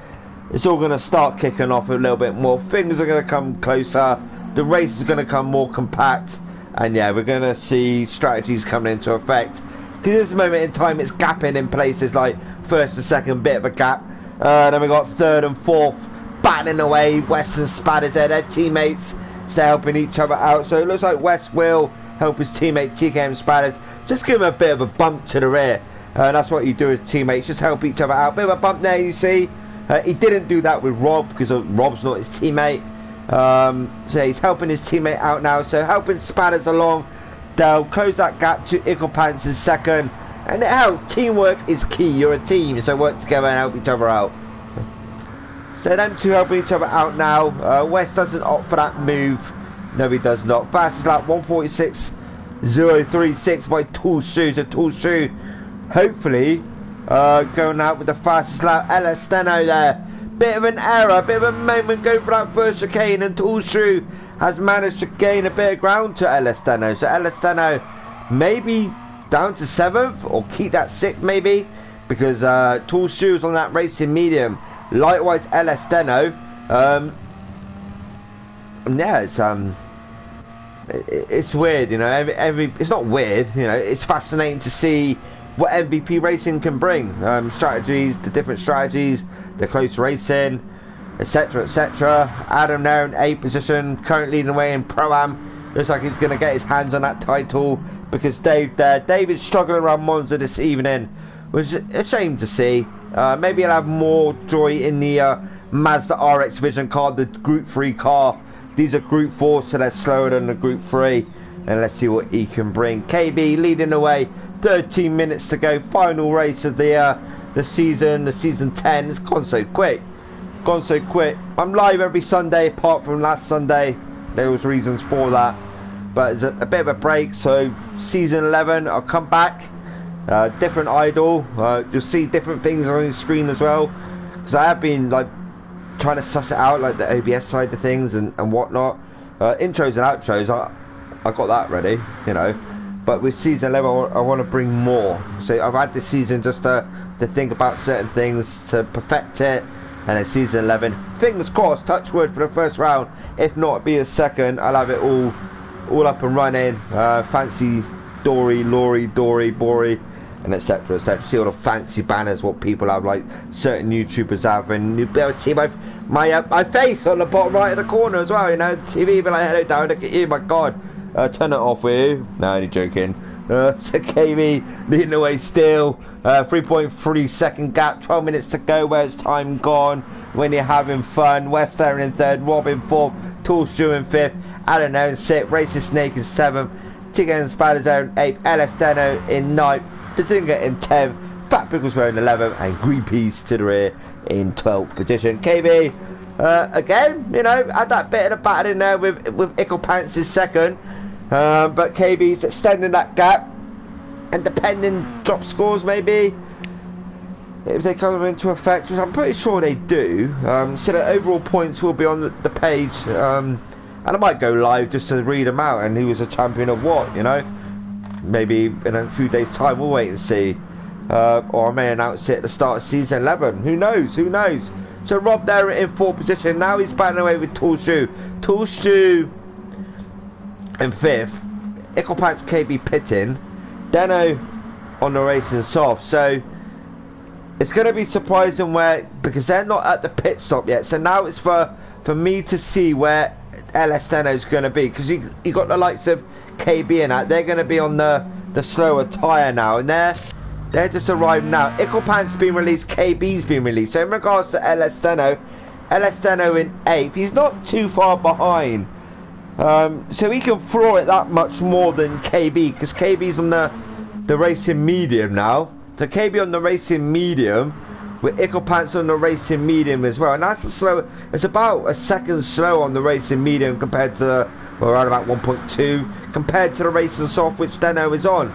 It's all going to start kicking off a little bit more. Things are going to come closer. The race is going to come more compact. And yeah, we're going to see strategies coming into effect. Because at this moment in time, it's gapping in places like first and second, bit of a gap. Then we got 3rd and 4th battling away. West and Spadders there, their teammates. So they're helping each other out. So it looks like West will help his teammate Chicane Spadders. Just give him a bit of a bump to the rear. That's what you do as teammates, just help each other out. Bit of a bump there, you see. He didn't do that with Rob because Rob's not his teammate. So he's helping his teammate out now. So helping Spadders along. They'll close that gap to Icklepants in 2nd. And it helps. Teamwork is key. You're a team, so work together and help each other out. So them two helping each other out now. West doesn't opt for that move. No, he does not. Fastest lap 1:46.036 by Tall Shoe. So Tall Shoe, hopefully, going out with the fastest lap. LS Steno there. Bit of an error, bit of a moment going for that first chicane, and Tall Shoe has managed to gain a bit of ground to LS Steno. So LS Steno maybe down to 7th or keep that 6th maybe, because Tall Shoes on that racing medium. Likewise LS Steno. Yeah, it's weird, you know. It's not weird, you know. It's fascinating to see what MVP racing can bring. Strategies, the different strategies, the close racing, etc, etc. Adam there in 8th position, currently leading the way in Pro-Am. Looks like he's going to get his hands on that title, because Dave there. Dave is struggling around Monza this evening, which is a shame to see. Maybe he'll have more joy in the Mazda RX Vision car, the Group 3 car. These are Group 4, so they're slower than the Group 3. And let's see what he can bring. KB leading the way, 13 minutes to go. Final race of the season 10. It's gone so quick. Gone so quick. I'm live every Sunday apart from last Sunday. There was reasons for that. But it's a bit of a break, so season 11 I'll come back, different idol. You'll see different things on the screen as well, because I have been like trying to suss it out, like the OBS side of things and whatnot. Intros and outros, I got that ready, you know. But with season 11 I want to bring more. So I've had this season just to think about certain things, to perfect it. And then season 11, fingers crossed, touch wood for the first round. If not, it'll be a second. I'll have it all up and running. Fancy Dory, Lorry, Dory, Bory, and etc, etc. See all the fancy banners what people have, like certain YouTubers have, and you'll be able to see my face on the bottom right of the corner as well, you know. The TV be like, hello down, look at you, my god. Turn it off with you. No, only joking. So KB leading the way still. 3.3 second gap, 12 minutes to go. Where's time gone when you're having fun? West Aaron in 3rd, Rob in 4th, Tall Shoe in 5th, Adam there in 6th, Racing Snake in 7th, Chicane Spadders there in 8th, LS Steno in 9th, Bazinga in 10th, Fat Bigglesway in 11th, and Greenpeace to the rear in 12th position. KB again, you know, had that bit of the battle in there with Icklepants in 2nd. But KB's extending that gap, and depending drop scores maybe if they come into effect, which I'm pretty sure they do. So the overall points will be on the page, and I might go live just to read them out and who was a champion of what, you know. Maybe in a few days time, we'll wait and see. or I may announce it at the start of season 11. Who knows? Who knows? So Rob there in 4th position. Now he's battling away with Toolshoe. Toolshoe in 5th. Icklepants KB pitting. Deno on the racing soft. So it's going to be surprising because they're not at the pit stop yet. So now it's for me to see where LS Deno's going to be, because you got the likes of KB and that. They're going to be on the slower tyre now, and they're just arrived now. Icklepant's been released, KB's been released. So in regards to LS Deno in 8th, he's not too far behind. So he can floor it that much more than KB, because KB's on the racing medium now. So KB on the racing medium, with Icklepants on the racing medium as well. And that's a slow, it's about a second slow on the racing medium compared to, well, around about 1.2, compared to the racing soft which Deno is on.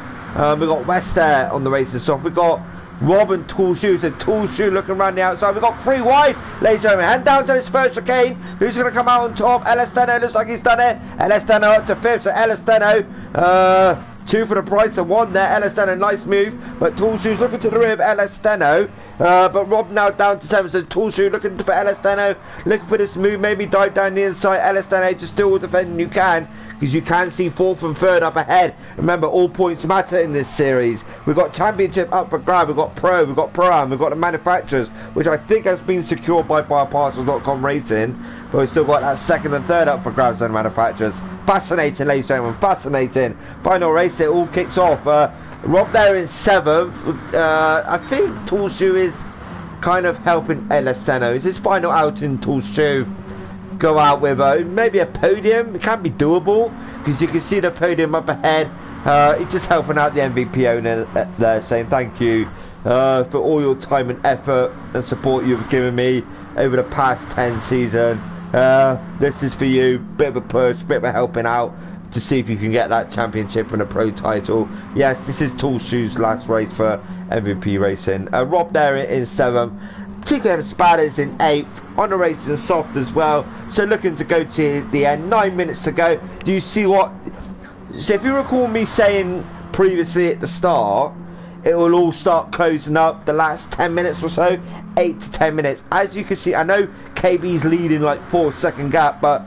We've got West there on the racing soft. We've got Rob and Toolshoe. So Toolshoe looking around the outside. We've got 3 wide. Ladies and gentlemen, head down to this first chicane. Who's going to come out on top? LS Deno looks like he's done it. LS Deno up to 5th. So LS Deno, 2 for the price of 1 there. LS Deno, nice move. But Toolshoe's looking to the rear of LS Deno. But Rob now down to 7th. So Toolshoe looking for LS Deno. Looking for this move. Maybe dive down the inside. LS Deno just do all the defending you can, because you can see 4th and 3rd up ahead. Remember, all points matter in this series. We've got championship up for grab. We've got pro. We've got pro-am. We've got the manufacturers, which I think has been secured by BioParcels.com Racing. But we've still got that 2nd and 3rd up for grabs on manufacturers. Fascinating, ladies and gentlemen. Fascinating. Final race, it all kicks off. Rob there in 7th. I think Toolshoe is kind of helping LS Deno. It's his final outing, Toolshoe. Go out with maybe a podium. It can be doable, because you can see the podium up ahead. He's just helping out the MVP owner there, saying thank you for all your time and effort and support you've given me over the past 10 seasons. This is for you. Bit of a push, bit of a helping out to see if you can get that championship and a pro title. Yes, this is Toolshoe's last race for MVP Racing. Rob there in 7th. Chicane Spatters in 8th, on the racing soft as well. So looking to go to the end. 9 minutes to go. Do you see what? So if you recall me saying previously at the start, it will all start closing up the last 10 minutes or so. 8 to 10 minutes. As you can see, I know KB's leading like 4-second gap, but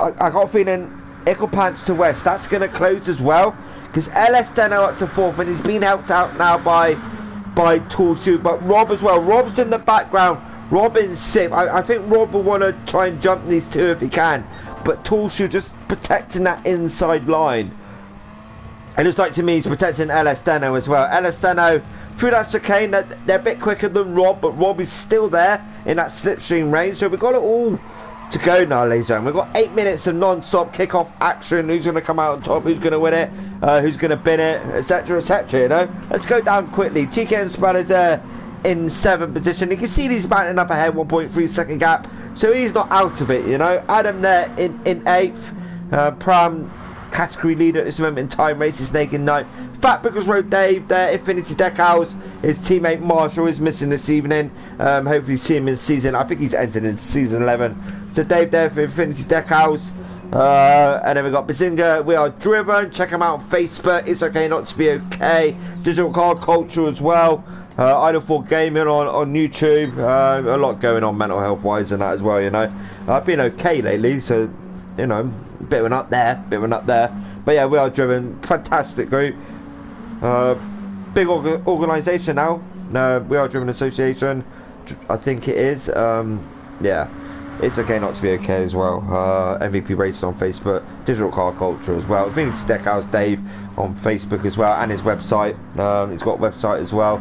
I got a feeling Icklepants to West, that's going to close as well, because LS Deno up to 4th, and he's been helped out now by Toolshoe, but Rob as well. Rob's in the background. Rob in 6th. I think Rob will want to try and jump these 2 if he can, but Toolshoe just protecting that inside line. It looks like to me he's protecting LS Deno as well. LS Deno through that chicane. They're a bit quicker than Rob, but Rob is still there in that slipstream range. So we've got it all to go now, ladies and gentlemen. We've got 8 minutes of non-stop kick-off action. Who's going to come out on top? Who's going to win it? Who's going to bin it? Etc. etc. You know. Let's go down quickly. Chicane Spatters there in 7th position. You can see he's battling up ahead, 1.3 second gap. So he's not out of it. You know. Adam there in 8th. Pram category leader at this moment in time, racing Snake in 9th. Facrbook Road Dave there, Infinity Decals. His teammate Marshall is missing this evening. Hopefully see him in season, I think he's entered in season 11. So Dave there for Infinity Decals. And then we've got Bazinga, We Are Driven. Check him out on Facebook. It's okay not to be okay. Digital Card Culture as well. Idle 4 Gaming on YouTube. A lot going on mental health wise and that as well, you know. I've been okay lately, so you know, bit of an up there, but yeah, We Are Driven, fantastic group, big organisation now, We Are Driven Association, I think it is. Yeah, it's okay not to be okay as well. MVP Racing on Facebook, Digital Car Culture as well, Vintage Deckhouse Dave on Facebook as well, and his website. He's got a website as well.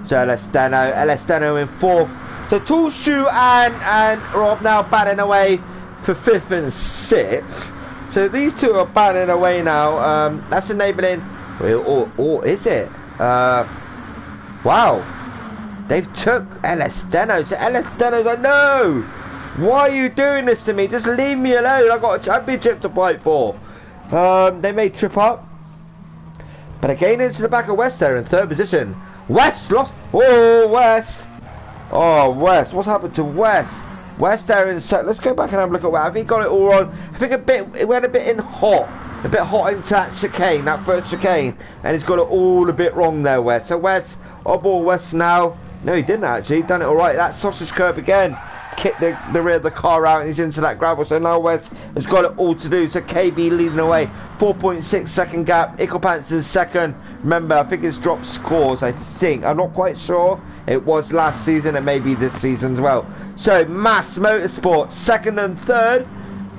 So LS Deno in 4th. So Toolshoe and Rob now batting away for 5th and 6th. So these 2 are battling away now. That's enabling, or is it? Wow, they've took LS Deno. So LS Deno's like, no, why are you doing this to me? Just leave me alone. I've got a championship to fight for. They may trip up, but again into the back of West there in 3rd position. West lost. Oh, West. Oh, West. What's happened to West? West there in set. Let's go back and have a look at where. I think he got it all on. I think it went a bit in hot. A bit hot into that chicane, that first chicane. And he's got it all a bit wrong there, West. So West Odd ball West now. No, he didn't actually. Done it all right. That sausage curve again. Kicked the rear of the car out and he's into that gravel. So now West has got it all to do. So KB leading away. 4.6 second gap. Icklepants in second. Remember, I think it's dropped scores. I think. I'm not quite sure. It was last season. It may be this season as well. So Mass Motorsport second and third.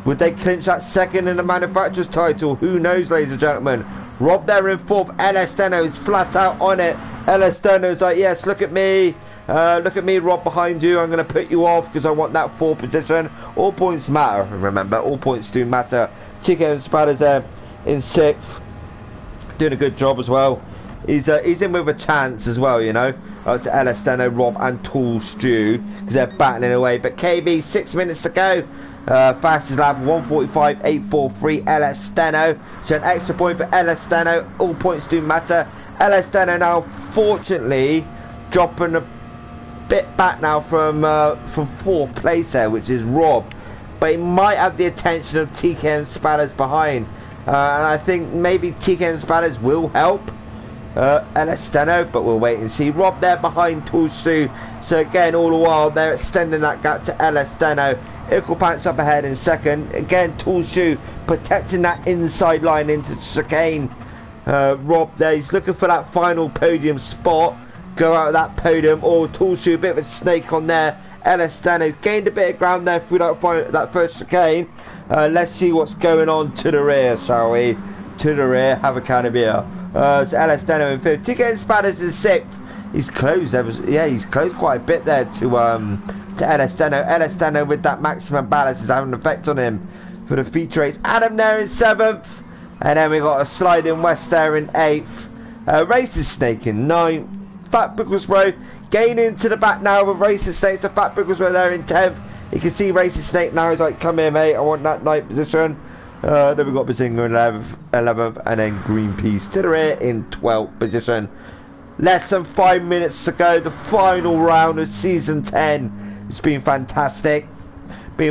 Would they clinch that second in the manufacturer's title? Who knows, ladies and gentlemen. Rob there in fourth. LS Steno is flat out on it. LS Steno's like, yes, look at me. Look at me, Rob, behind you. I'm going to put you off because I want that fourth position. All points matter. Remember, all points do matter. Chicane Spatters there in sixth. Doing a good job as well. He's in with a chance as well, you know. To LS Steno, Rob and Tool Stew because they're battling away. But KB, 6 minutes to go. Fastest lap 1:45.843 LS Steno. So an extra point for LS Steno. All points do matter. LS Steno now fortunately dropping a bit back now from fourth place there, which is Rob, but he might have the attention of TKM Spatters behind, and I think maybe TKM Spatters will help LS Steno, but we'll wait and see. Rob there behind Toolsu, so again all the while they're extending that gap to LS Steno. Icklepants up ahead in second. Again, Toolshoe protecting that inside line into Chicane. Rob there, he's looking for that final podium spot. Go out of that podium. Or Toolshoe, a bit of a snake on there. LS Steno gained a bit of ground there through that first chicane. Let's see what's going on to the rear, shall we? To the rear, have a can of beer. So LS Steno in fifth. Chicane Spatters in sixth. He's closed. He's closed quite a bit there to LS Steno. LS Steno with that maximum balance is having an effect on him for the feature race. Adam there in seventh, and then we got a sliding West there in eighth. Racing Snake in ninth. Fat Booklesboro gaining to the back now with Racing Snake. So Fat Booklesboro there in 10th. You can see Racing Snake now. He's like, come here, mate. I want that ninth position. Then we've got Bazinga in 11th, and then Greenpeace to the rear in 12th position. Less than 5 minutes to go. The final round of season 10. It's been fantastic. You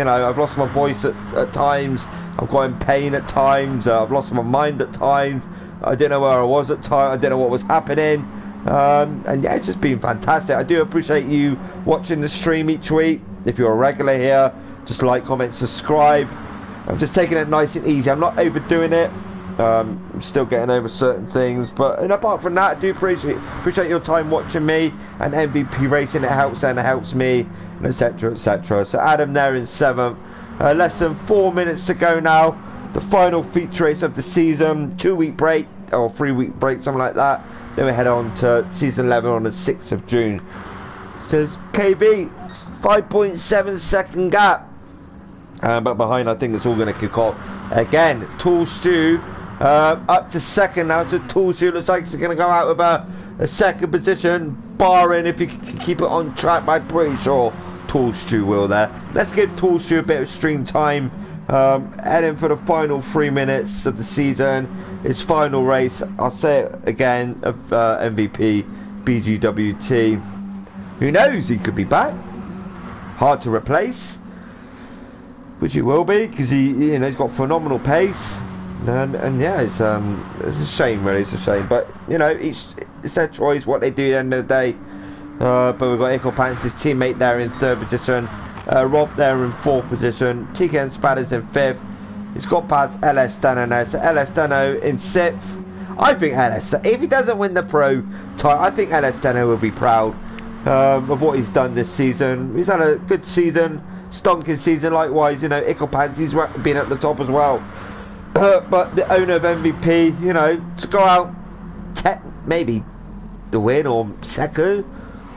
know, I've lost my voice at times. I've got in pain at times. I've lost my mind at times. I didn't know where I was at times. I didn't know what was happening. And yeah, it's just been fantastic. I do appreciate you watching the stream each week. If you're a regular here, just like, comment, subscribe. I'm just taking it nice and easy. I'm not overdoing it. I'm still getting over certain things, but and apart from that, I do appreciate your time watching me and MVP Racing. It helps and it helps me, and etc. So Adam there in 7th. Less than 4 minutes to go now. The final feature race of the season. 2-week break or 3-week break, something like that. Then we head on to season 11 on the 6th of June. So KB 5.7 second gap. But behind, I think it's all going to kick off again. Tool Stew up to second now. To Tool Stew, looks like he's going to go out with a second position, barring if he can keep it on track. I'm pretty sure Tool Stew will there. Let's give Tool Stew a bit of stream time. Heading for the final 3 minutes of the season. His final race. I'll say it again, of MVP BGWT. Who knows? He could be back. Hard to replace. Which he will be, because he's got phenomenal pace, and yeah, it's a shame, really. It's a shame, but you know, it's their choice what they do at the end of the day. But we've got Icklepants, his teammate, there in 3rd position, Rob there in 4th position, TKN Spatters in 5th. He's got past LS Steno now, so LS Steno in 6th. I think if he doesn't win the pro title, I think LS Steno will be proud of what he's done this season. He's had a good season. Stonking season, likewise, you know, Icklepants, he's been at the top as well. But the owner of MVP, you know, to go out, maybe the win or second,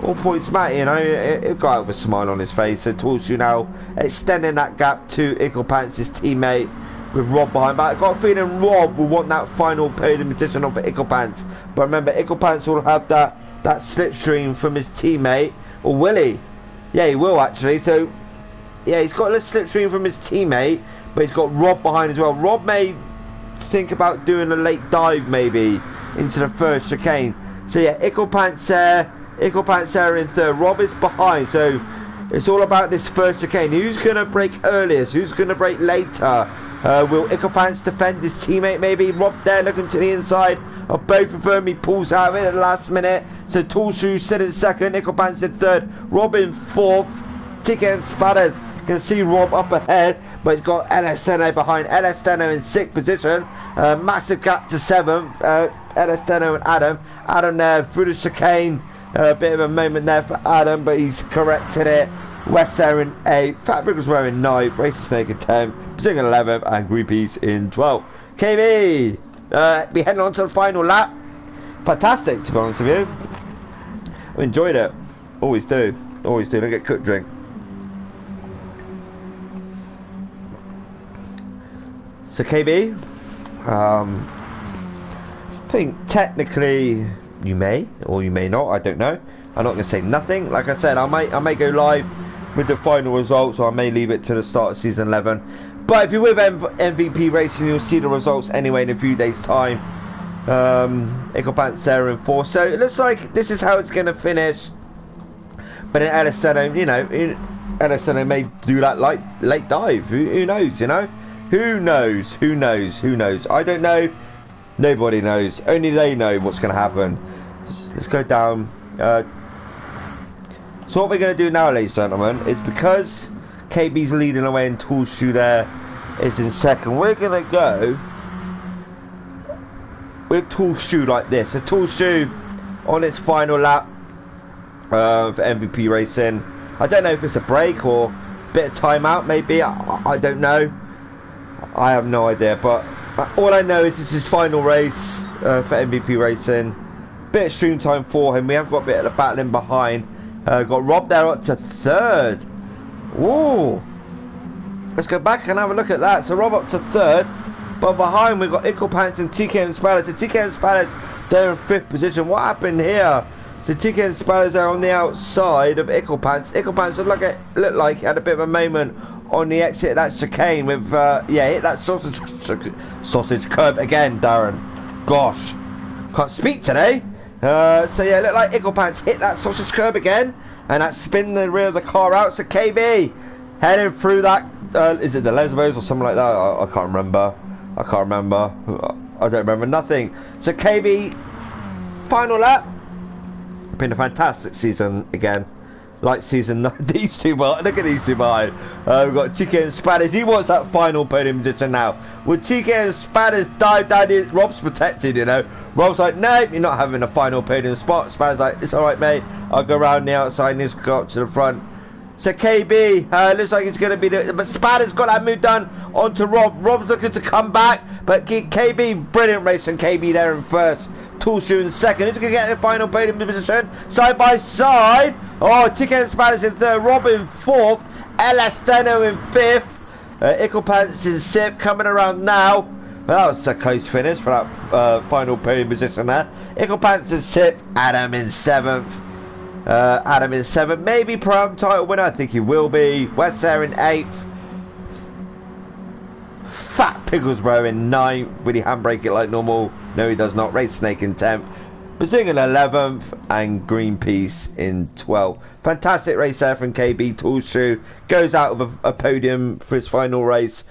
all points matter, you know, he'll go out with a smile on his face. So Toolshoe now extending that gap to Icklepants, his teammate, with Rob behind. But I've got a feeling Rob will want that final podium position on for Icklepants. But remember, Icklepants will have that slipstream from his teammate, or will he? Yeah, he will actually. So yeah, he's got a slipstream from his teammate, but he's got Rob behind as well. Rob may think about doing a late dive maybe into the first chicane. So yeah, Icklepants there in 3rd. Rob is behind, so It's all about this first chicane. Who's going to break earliest? Who's going to break later? Will Icklpants defend his teammate maybe? Rob there looking to the inside of both of them. He pulls out of it at the last minute. So Toolshoe still in second, Icklpants in third, Rob in fourth. Chicane Spatters can see Rob up ahead, but he's got LS Steno behind. LS Steno in sixth position. Massive gap to seventh. LS Steno and Adam. Adam there through the chicane. A bit of a moment there for Adam, but he's corrected it. West there in 8th, facrbook was wearing 9th, Racing Snake in 10th, Pursuing in 11th, and Groupies in 12th. KB, be heading on to the final lap. Fantastic, to be honest with you. I enjoyed it. Always do. Always do. Don't get cooked drink. So KB, I think technically you may or you may not. I don't know. I'm not going to say nothing. Like I said, I may go live with the final results, or I may leave it to the start of season 11. But if you're with MVP Racing, you'll see the results anyway in a few days' time. Icklpants there in 4th. So it looks like this is how it's going to finish. But in LS Steno, you know, LS Steno may do that late dive. Who knows, you know? Who knows? Who knows? Who knows? I don't know. Nobody knows. Only they know what's going to happen. Let's go down. So what we're going to do now, ladies and gentlemen, is because KB's leading away and Toolshoe there is in second, we're going to go with Toolshoe like this. So Toolshoe on its final lap for MVP Racing. I don't know if it's a break or a bit of timeout maybe. I don't know. I have no idea. But all I know is this is his final race for MVP Racing. Bit of stream time for him. We have got a bit of the battling behind. Got Rob there up to 3rd. Whoa. Let's go back and have a look at that. So Rob up to 3rd. But behind we've got Icklpants and TK and Spatters. So TK and Spatters there in 5th position. What happened here? So TK and Spatters are on the outside of Icklpants. Icklpants looked like had a bit of a moment on the exit of that chicane with yeah, hit that sausage curb again, Darren. Gosh. Can't speak today. So yeah, it looked like Icklpants hit that sausage curb again, and that spin the rear of the car out. So KB heading through that, is it the Lesbos or something like that? I can't remember. I don't remember nothing. So KB, final lap. Been a fantastic season again. Like season 9, these two, but look at these two behind. We've got TK and Spatters. He wants that final podium position now. Would TK and Spatters dive down? Rob's protected, you know. Rob's like, no, you're not having a final podium spot. Spatters like, it's alright, mate. I'll go around the outside and just go up to the front. So KB, looks like it's going to be the... But Spatters got that move done onto Rob. Rob's looking to come back. But KB, brilliant race from KB there in 1st. Toolshoe in 2nd. Who's going to get in the final podium position? Side by side. Oh, TK and Spatters in 3rd. Rob in 4th. LS Steno in 5th. Icklpants in 6th. Coming around now. Well, that was a close finish for that final podium position there. Icklpants in 6th. Adam in 7th. Adam in 7th. Maybe prime title winner. I think he will be. West there in 8th. Fat Pigglesborough in 9th. Will he handbrake it like normal? No, he does not. Race Snake in 10th. Bazing in 11th. And Greenpeace in 12th. Fantastic race there from KB. Toolshoe goes out of a podium for his final race.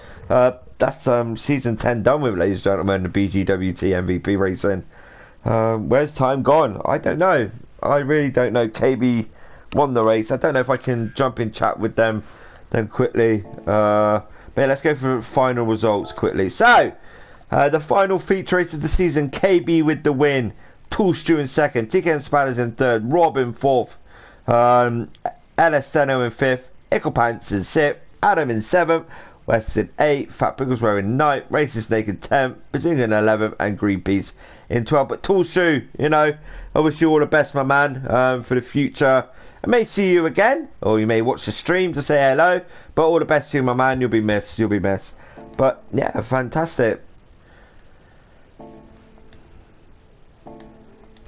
That's season 10 done with, ladies and gentlemen. The BGWT MVP Racing. Where's time gone? I don't know. I really don't know. KB won the race. I don't know if I can jump in chat with them quickly. But yeah, let's go for final results quickly. So, the final feature race of the season, KB with the win. Toolshoe in 2nd, TK and Spatters in 3rd, Rob in 4th, LS Steno in 5th, Icklpants in 6th, Adam in 7th, West in 8th, Fat Pigglesborough in 9th, Racing Snake in 10th, Bazing in 11th, and Greenpeace in 12th. But Toolshoe, you know, I wish you all the best, my man, for the future. I may see you again, or you may watch the stream to say hello, but all the best to you, my man. You'll be missed, you'll be missed. But yeah, fantastic.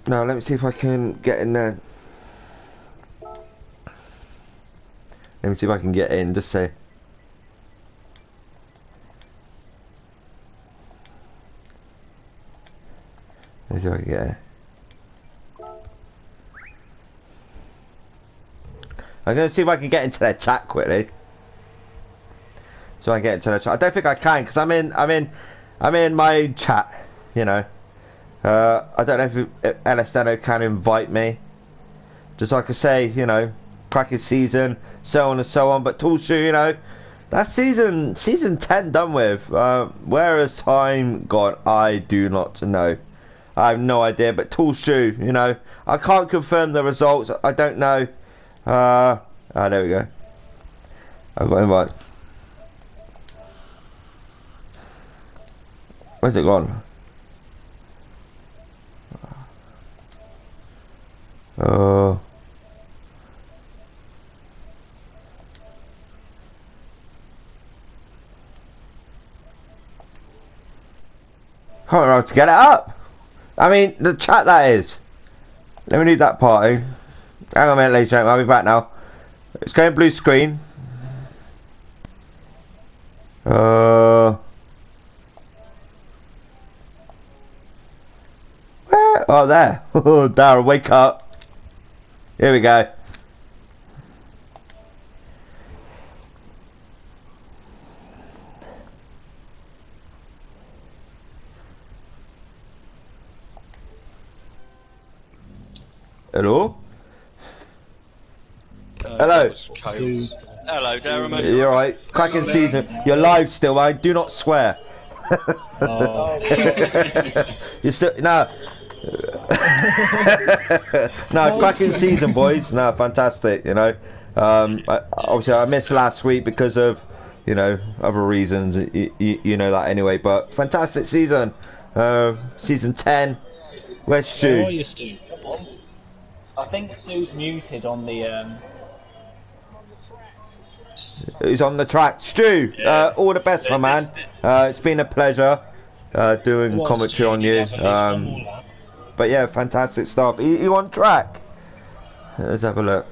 Now let me see if I can get in there. Let me see if I can get in, just say. Let me see if I can get in. I'm going to see if I can get into their chat quickly. So I get into their chat. I don't think I can because I'm in my chat. You know. I don't know if LSDano can invite me. Just like I say, you know, cracking season, so on and so on. But Toolshoe, you know, that's season 10 done with. Where has time gone? I do not know. I have no idea. But Toolshoe, you know, I can't confirm the results. I don't know. There we go. I've got invite. Where's it gone? Can't remember how to get it up. I mean, the chat that is. Let me leave that party. Hang on a minute, ladies and gentlemen. I'll be back now. It's going blue screen. Where? Oh, there. Darren, wake up. Here we go. Hello? Hello. Hello, Darren, mate. You're right. Cracking season. You're live still. I do not swear. Oh. You're still no. No, cracking season, boys. No, fantastic. You know, obviously I missed last week because of, you know, other reasons. You know that anyway. But fantastic season. Season 10. Where's Stu? Where are you, Stu? I think Stu's muted on the. Who's on the track? Stu, Yeah. all the best, my man. It's been a pleasure doing commentary on you. But yeah, fantastic stuff. You on track? Let's have a look.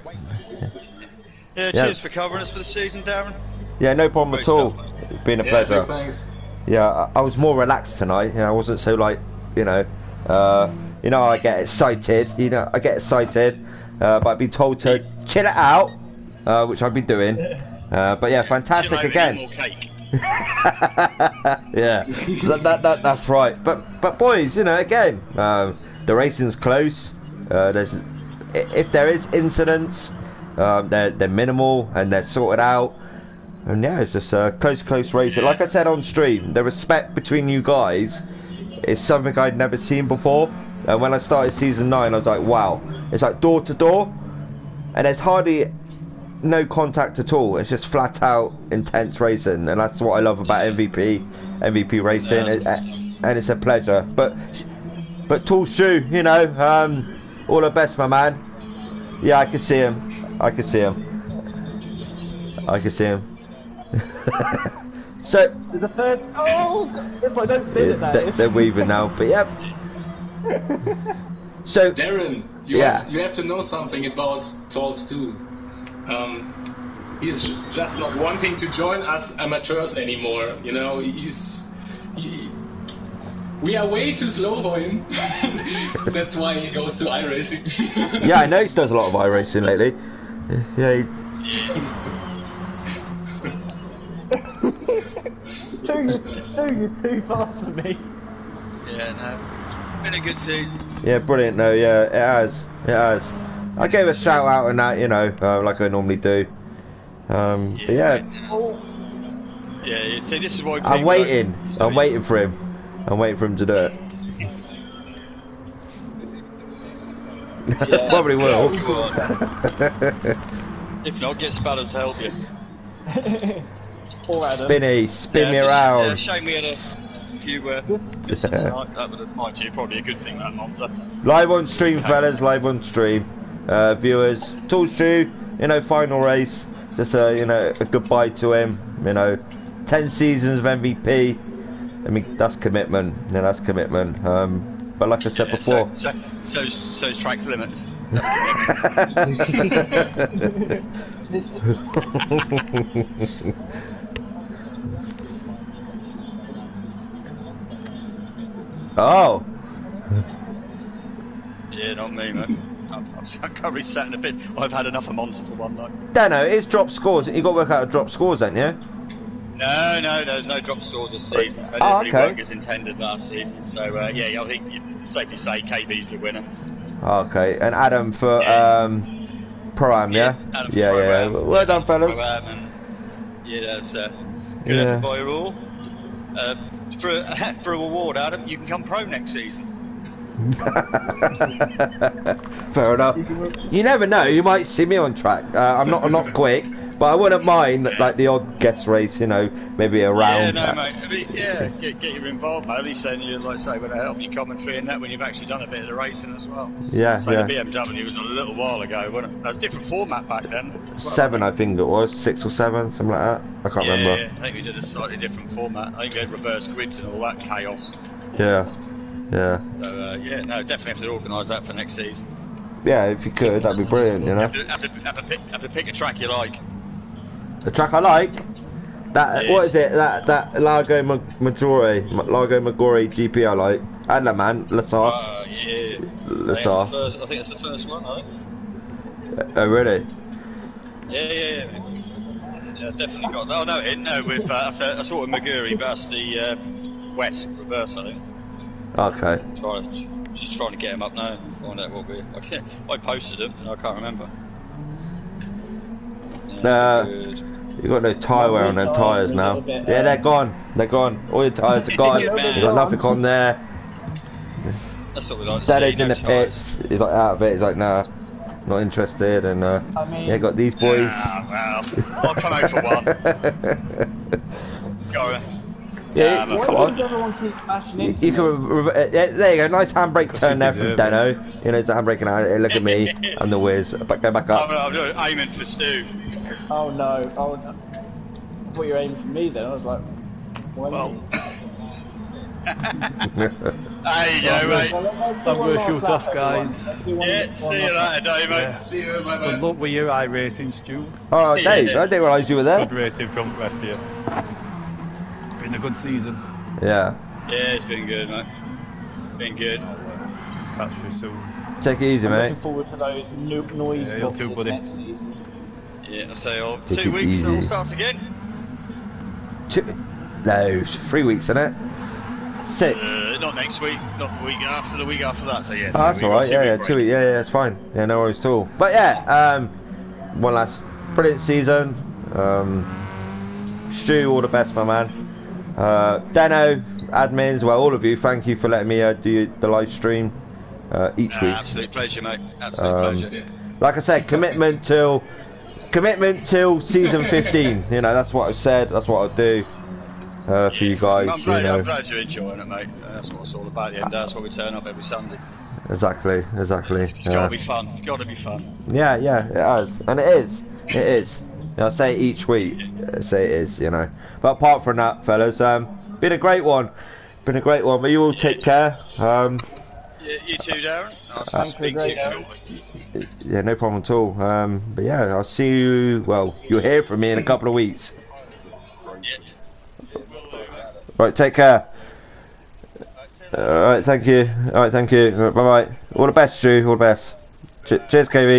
Yeah, cheers for covering us for the season, Darren. Yeah, no problem Great at all. stuff, It's been a pleasure. Thanks. Yeah, I was more relaxed tonight. You know, I wasn't so like, you know, I get excited. You know, I get excited, but I've been told to chill it out, which I've been doing. But yeah, fantastic again. More cake. Yeah, that's right. But boys, you know, again, the racing's close. If there is incidents, they're minimal and they're sorted out. And yeah, it's just close racing. Like I said on stream, the respect between you guys is something I'd never seen before. And when I started season 9, I was like, wow, it's like door to door, and there's hardly no contact at all. It's just flat out intense racing, and that's what I love about MVP racing, and it's a pleasure. But Toolshoe, you know, all the best, my man. Yeah, I can see him. I can see him. So There's a third. Oh! If I don't bid it, that is. they're weaving now, but yeah. So Darren, you have to know something about Tall Stu. He's just not wanting to join us amateurs anymore. You know, we are way too slow for him. That's why he goes to iRacing. yeah, I know he does a lot of iRacing lately. Yeah. Stu, you're too fast for me. Yeah, no, it's been a good season. Yeah, brilliant. No, yeah, it has. I gave a shout out on that, you know, like I normally do. But yeah. Yeah, see, this is why I'm waiting for him. I'm waiting for him to do it. Yeah. Probably will. Come on. If not, get Spadders to help you. Or Adam. Spin me around. Yeah, shame we had a few misses tonight. That would have actually probably a good thing, that Monza. Live on stream, fellas. Live on stream. Viewers. Toolshoe, you know, final race. Just you know, a goodbye to him. You know, 10 seasons of MVP. I mean, that's commitment. Yeah, that's commitment. But like I said before, so's track limits. That's commitment. Oh. Yeah, not me, man. I'm currently sat in a bit. I've had enough of Monza for one night. Dano, it's drop scores. You got to work out a drop scores, don't you? No, there's no drop scores this season. They didn't really work as intended last season. So yeah, I think you'd safely say KB's the winner. Okay, and Adam for Pro-Am, yeah? Adam for yeah. Pro-Am. Well done, fellas. Yeah, that's good effort by you all. For a reward, Adam, you can come pro next season. Fair enough. You never know. You might see me on track. I'm not quick, but I wouldn't mind like the odd guest race. You know, maybe a round. Yeah, no, mate. I mean, yeah, get you involved, mate. At least then you, like say, when I help you commentary and that when you've actually done a bit of the racing as well. Yeah, so the BMW was a little while ago, wasn't it? That was a different format back then. Well, 7, I think it was 6 or 7, something like that. I can't remember. Yeah, I think we did a slightly different format. I think we had reverse grids and all that chaos. Yeah. So yeah, no, definitely have to organise that for next season. Yeah, if you could, that'd be brilliant. You know. Have to pick a track you like. The track I like. That what is it? That Largo Maggiore GP I like. And La Man, Lassar. Yeah. Lassar. I think it's the first one. I think. Oh really? Yeah. Yeah, it's definitely got that. Oh no, with I saw it with Maguri, but that's the West reverse, I think. Okay. Just trying to get him up now. Find out what I posted him, and I can't remember. You got no tyre wear on them tyres now. Yeah, they're gone. All your tyres are gone. You got nothing on there. That's what we like to see. Daddy's in the pits. He's like out of it. He's like, nah, not interested. And yeah, got these boys. Well, I'll come out for one. Go on. Yeah, come on. You can there you go. Nice handbrake turn there from Dano. You know, it's a handbrake and hey, look at me. I'm the whiz. Go back up. I'm aiming for Stu. Oh no. I thought you were aiming for me then. I was like, well. There you go, mate. I'm going to shoot off, guys. Yeah, see you later, Dave, mate. See you, bye bye. Good luck with your iRacing, Stu. Oh, Dave, I didn't realise you were there. Good racing from the rest of you. Been a good season. Yeah. Yeah, it's been good, mate. Been good. Catch you soon. Take it easy, mate. Looking forward to those noise boxes buddy. next season. Yeah, so 2 weeks and it all starts again. No, 3 weeks, isn't it? 6. Not next week, not the week after that, so yeah. Oh, that's alright, yeah, 2 weeks, yeah, it's fine. Yeah, no worries at all. But yeah, one last brilliant season. Stu, all the best, my man. Dano, admins, well, all of you, thank you for letting me do the live stream each week. Absolute pleasure, mate. Absolute pleasure. Like I said, commitment till season 15. You know, that's what I've said. That's what I'll do for you guys. I'm glad you're enjoying it, mate. That's what it's all about. At the end, that's why we turn up every Sunday. Exactly. It's got to be fun. It's got to be fun. Yeah, it has, and it is. You know, I say it each week. I say it is. You know, but apart from that, fellas, been a great one. But you all take care. Yeah, you too, Darren. I'll speak to you shortly. Yeah, no problem at all. But yeah, I'll see you. Well, you'll hear from me in a couple of weeks. Yeah. Right, take care. Alright, thank you. Bye bye. All the best, Stu. All the best. Cheers, KV.